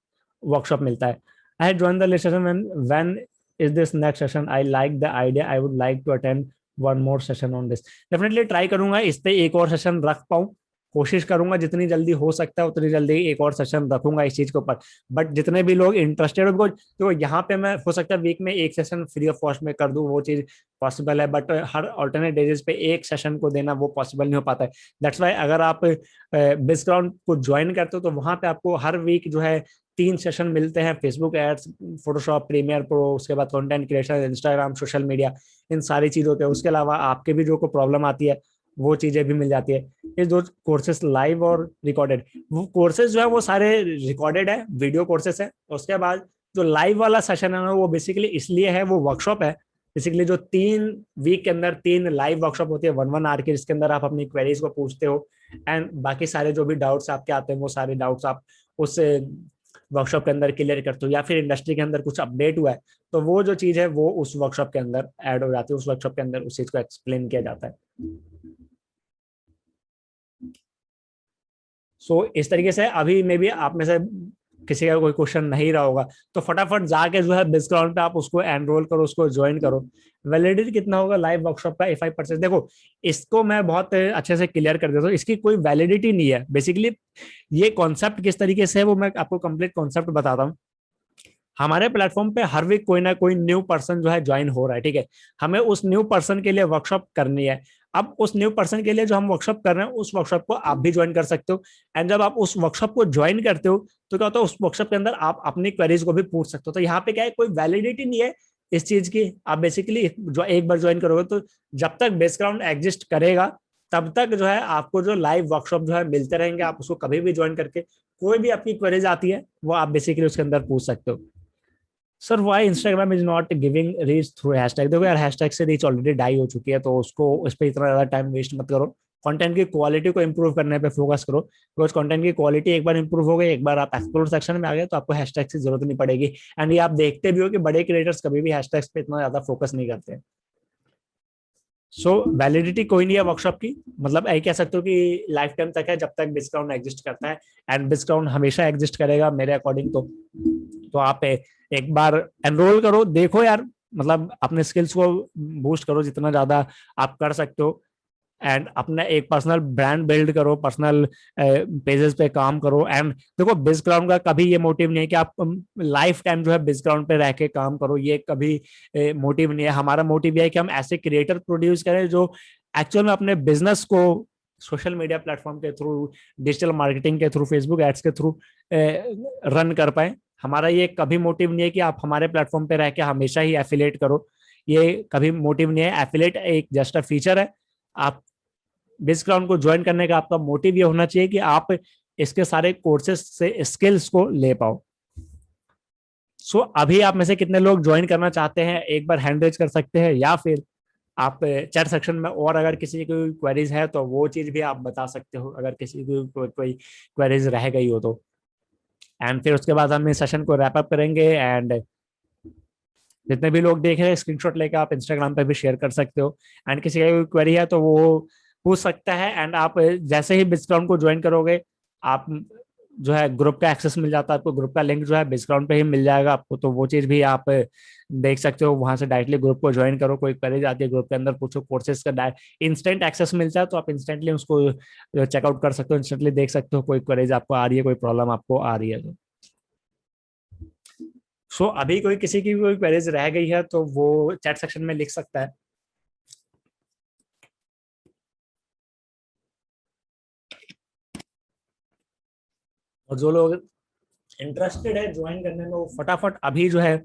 वर्कशॉप मिलता है। I join the session when is this next session, I like the idea, I would like to attend one more session on this. Definitely try करूंगा इस पे एक और सेशन रख पाऊँ, कोशिश करूंगा जितनी जल्दी हो सकता है उतनी जल्दी एक और सेशन रखूंगा इस चीज के ऊपर। बट जितने भी लोग इंटरेस्टेड हो, बिकॉज तो यहाँ पे मैं हो सकता है वीक में एक सेशन फ्री ऑफ कॉस्ट में कर दूं, वो चीज पॉसिबल है, बट हर ऑल्टरनेट डेज पे एक सेशन को देना वो पॉसिबल नहीं हो पाता है। दैट्स वाई अगर आप बिजग्राउंड को ज्वाइन करते हो तो वहां पे आपको हर वीक जो है 3 सेशन मिलते हैं, Facebook ads, Photoshop, Premiere Pro, उसके बाद content creation, Instagram, social media, इन सारी चीजों के। उसके अलावा आपके भी जो को प्रॉब्लम आती है वो चीजें भी मिल जाती है। ये दो कोर्सेस लाइव और रिकॉर्डेड, वो कोर्सेज जो है वो सारे रिकॉर्डेड है, वीडियो कोर्सेस है। उसके बाद जो लाइव वाला सेशन है ना वो बेसिकली इसलिए है, वो वर्कशॉप है बेसिकली, जो 3 वीक के अंदर 3 लाइव वर्कशॉप होती है 1 1 आवर की, जिसके अंदर आप अपनी क्वेरीज को पूछते हो एंड बाकी सारे जो भी डाउट्स आपके आते हैं वो सारे डाउट्स आप उस वर्कशॉप के अंदर क्लियर करते हो। या फिर इंडस्ट्री के अंदर कुछ अपडेट हुआ है तो वो जो चीज है वो उस वर्कशॉप के अंदर ऐड हो जाती है, उस वर्कशॉप के अंदर उस चीज को एक्सप्लेन किया जाता है। इस तरीके से अभी मे भी आप में से किसी का कोई क्वेश्चन नहीं रहा होगा तो फटाफट जाके जो है डिस्काउंट पे आप उसको एनरोल करो, उसको ज्वाइन करो। वैलिडिटी कितना होगा लाइव वर्कशॉप का? 5%। देखो इसको मैं बहुत अच्छे से क्लियर कर देता हूँ, इसकी कोई वैलिडिटी नहीं है बेसिकली। ये कॉन्सेप्ट किस तरीके से है वो मैं आपको कंप्लीट कॉन्सेप्ट बताता हूँ। हमारे प्लेटफॉर्म पे हर वीक कोई ना कोई न्यू पर्सन जो है ज्वाइन हो रहा है, ठीक है। हमें उस न्यू पर्सन के लिए वर्कशॉप करनी है। अब उस न्यू पर्सन के लिए जो हम वर्कशॉप कर रहे हैं उस वर्कशॉप को आप भी ज्वाइन कर सकते हो। एंड जब आप उस वर्कशॉप को ज्वाइन करते हो तो क्या होता है, उस वर्कशॉप के अंदर आप अपनी क्वेरीज को भी पूछ सकते हो। तो यहाँ पे क्या है, कोई वैलिडिटी नहीं है इस चीज की। आप बेसिकली जो एक बार ज्वाइन करोगे तो जब तक बेसग्राउंड एग्जिस्ट करेगा तब तक जो है आपको जो लाइव वर्कशॉप जो है मिलते रहेंगे। आप उसको कभी भी ज्वाइन करके कोई भी आपकी क्वेरीज आती है वो आप बेसिकली उसके अंदर पूछ सकते हो। Sir why Instagram is not giving reach through hashtag? देखो यार हैशटैग से रीच ऑलरेडी डाई हो चुकी है, तो उसको उस पर इतना ज्यादा टाइम वेस्ट मत करो। कंटेंट की क्वालिटी को इंप्रूव करने पे फोकस करो, बिकॉज कंटेंट की क्वालिटी एक बार इंप्रूव हो गई, एक बार आप एक्सप्लोर सेक्शन में आ गए तो आपको हैशटैग की जरूरत नहीं पड़ेगी। एंड ये आप देखते भी हो कि बड़े क्रिएटर्स कभी भी हैशटैग्स पे इतना ज्यादा फोकस नहीं करते। वैलिडिटी कोई नहीं है वर्कशॉप की, मतलब यही कह सकते हो कि लाइफ टाइम तक है जब तक डिस्काउंट एग्जिस्ट करता है। एंड डिस्काउंट हमेशा एग्जिस्ट करेगा मेरे अकॉर्डिंग। तो आप एक बार एनरोल करो, देखो यार, मतलब अपने स्किल्स को बूस्ट करो जितना ज्यादा आप कर सकते हो। एंड अपना एक पर्सनल ब्रांड बिल्ड करो, पर्सनल पेजेस पे काम करो। एंड देखो बिजग्राउंड का कभी ये मोटिव नहीं है कि आप लाइफ टाइम जो है बिजग्राउंड पे रह के काम करो, ये कभी मोटिव नहीं है। हमारा मोटिव ये है कि हम ऐसे क्रिएटर प्रोड्यूस करें जो एक्चुअल में अपने बिजनेस को सोशल मीडिया प्लेटफॉर्म के थ्रू, डिजिटल मार्केटिंग के थ्रू, फेसबुक एड्स के थ्रू रन कर पाए। हमारा ये कभी मोटिव नहीं है कि आप हमारे प्लेटफॉर्म पे रह के हमेशा ही एफिलेट करो, ये कभी मोटिव नहीं है। एफिलेट एक जस्ट अ फीचर है। आप बेसग्राउंड को ज्वाइन करने का आपका मोटिव ये होना चाहिए कि आप इसके सारे कोर्सेज से स्किल्स को ले पाओ। अभी आप में से कितने लोग ज्वाइन करना चाहते हैं एक बार हैंड रेज कर सकते हैं, या फिर आप चैट सेक्शन में और अगर किसी की कोई क्वेरीज है तो वो चीज भी आप बता सकते हो, अगर किसी की कोई क्वेरीज रह गई हो तो। एंड फिर उसके बाद हम इस सेशन को रैप अप करेंगे। एंड जितने भी लोग देख रहे हैं स्क्रीनशॉट लेकर आप इंस्टाग्राम पे भी शेयर कर सकते हो। एंड किसी का कोई क्वेरी है तो वो पूछ सकता है। एंड आप जैसे ही बिजग्राउंड को ज्वाइन करोगे आप जो है ग्रुप का एक्सेस मिल जाता है आपको, ग्रुप का लिंक जो है बिजग्राउंड पे ही मिल जाएगा आपको, तो वो चीज भी आप देख सकते हो। वहां से डायरेक्टली ग्रुप को ज्वाइन करो, कोई क्वेरी जाती है ग्रुप के अंदर पूछो, कोर्सेज का इंस्टेंट एक्सेस मिलता है तो आप इंस्टेंटली उसको चेकआउट कर सकते हो, इंस्टेंटली देख सकते हो कोई क्वेरीज आपको आ रही है, कोई प्रॉब्लम आपको आ रही है तो। अभी कोई किसी की कोई क्वेरीज रह गई है तो वो चैट सेक्शन में लिख सकता है। और जो लोग इंटरेस्टेड है ज्वाइन करने में वो फटाफट अभी जो है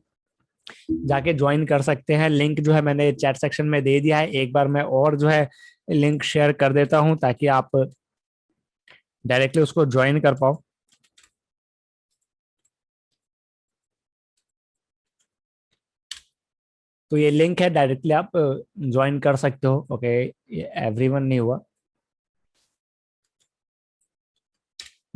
जाके ज्वाइन कर सकते हैं। लिंक जो है मैंने चैट सेक्शन में दे दिया है, एक बार मैं और जो है लिंक शेयर कर देता हूं ताकि आप डायरेक्टली उसको ज्वाइन कर पाओ। तो ये लिंक है, डायरेक्टली आप ज्वाइन कर सकते हो। ओके, ये एवरीवन नहीं हुआ,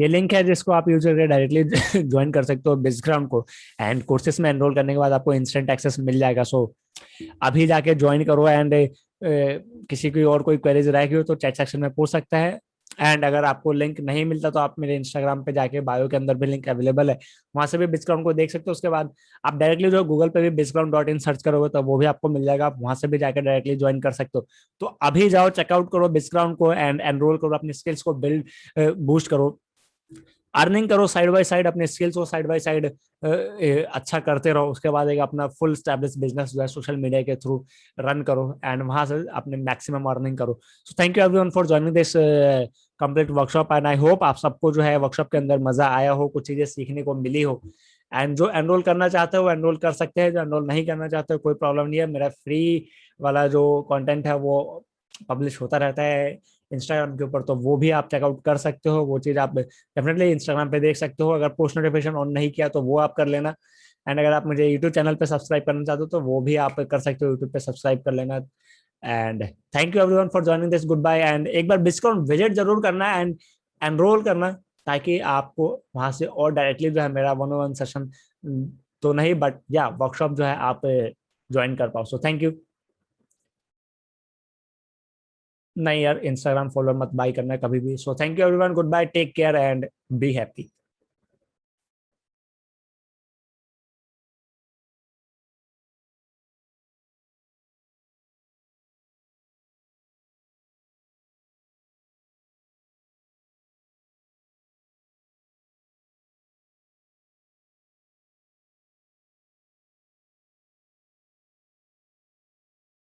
ये लिंक है जिसको आप यूज करके डायरेक्टली ज्वाइन कर सकते हो बेसग्राउंड को, एंड कोर्सेज में एनरोल करने के बाद आपको इंस्टेंट एक्सेस मिल जाएगा। सो अभी जाके ज्वाइन करो, एंड किसी की और कोई क्वेरीज रहेगी हो तो चैट सेक्शन में पूछ सकता है। एंड अगर आपको लिंक नहीं मिलता तो आप मेरे इंस्टाग्राम पे जाके बायो के अंदर भी लिंक अवेलेबल है, वहां से भी बिस्काउंट को देख सकते हो। उसके बाद आप डायरेक्टली जो गूगल पे भी बिस्काउंट.इन सर्च करोगे तो वो भी आपको मिल जाएगा, आप वहां से भी जाकर डायरेक्टली ज्वाइन कर सकते हो। तो अभी जाओ, चेकआउट करो बिस्काउंट को एंड एनरोल करो, अपनी स्किल्स को बिल्ड बूस्ट करो, अर्निंग करो साइड बाय साइड, अपने स्किल्स को साइड बाय साइड अच्छा करते रहो। उसके बाद एक अपना फुल स्टैब्लिश बिजनेस जो है सोशल मीडिया के थ्रू रन करो, एंड वहां से अपने मैक्सिमम अर्निंग करो। सो thank you everyone for joining this complete workshop, and I hope आप सबको जो है वर्कशॉप के अंदर मजा आया हो, कुछ चीजें सीखने को मिली हो। एंड जो एनरोल करना चाहते हो वो एनरोल कर सकते हैं, जो एनरोल नहीं करना चाहते हो कोई प्रॉब्लम नहीं है। मेरा फ्री वाला जो कंटेंट है वो पब्लिश होता रहता है इंस्टाग्राम के ऊपर, तो वो भी आप चेकआउट कर सकते हो। वो चीज आप डेफिनेटली इंस्टाग्राम पे देख सकते हो। अगर पोस्ट नोटिफिकेशन ऑन नहीं किया तो वो आप कर लेना। एंड अगर आप मुझे यूट्यूब चैनल पे सब्सक्राइब करना चाहते हो तो वो भी आप कर सकते हो, यूट्यूब पे सब्सक्राइब कर लेना। And thank you everyone for joining this, goodbye. And एक बार डिस्काउंट विजिट जरूर करना एंड एनरोल करना, ताकि आपको वहां से और डायरेक्टली जो है मेरा 1-on-1 सेशन तो नहीं बट या वर्कशॉप जो है आप ज्वाइन कर पाओ। So thank you. नहीं यार, इंस्टाग्राम फॉलो मत बाय करना कभी भी। So thank you everyone, goodbye, take care and be happy.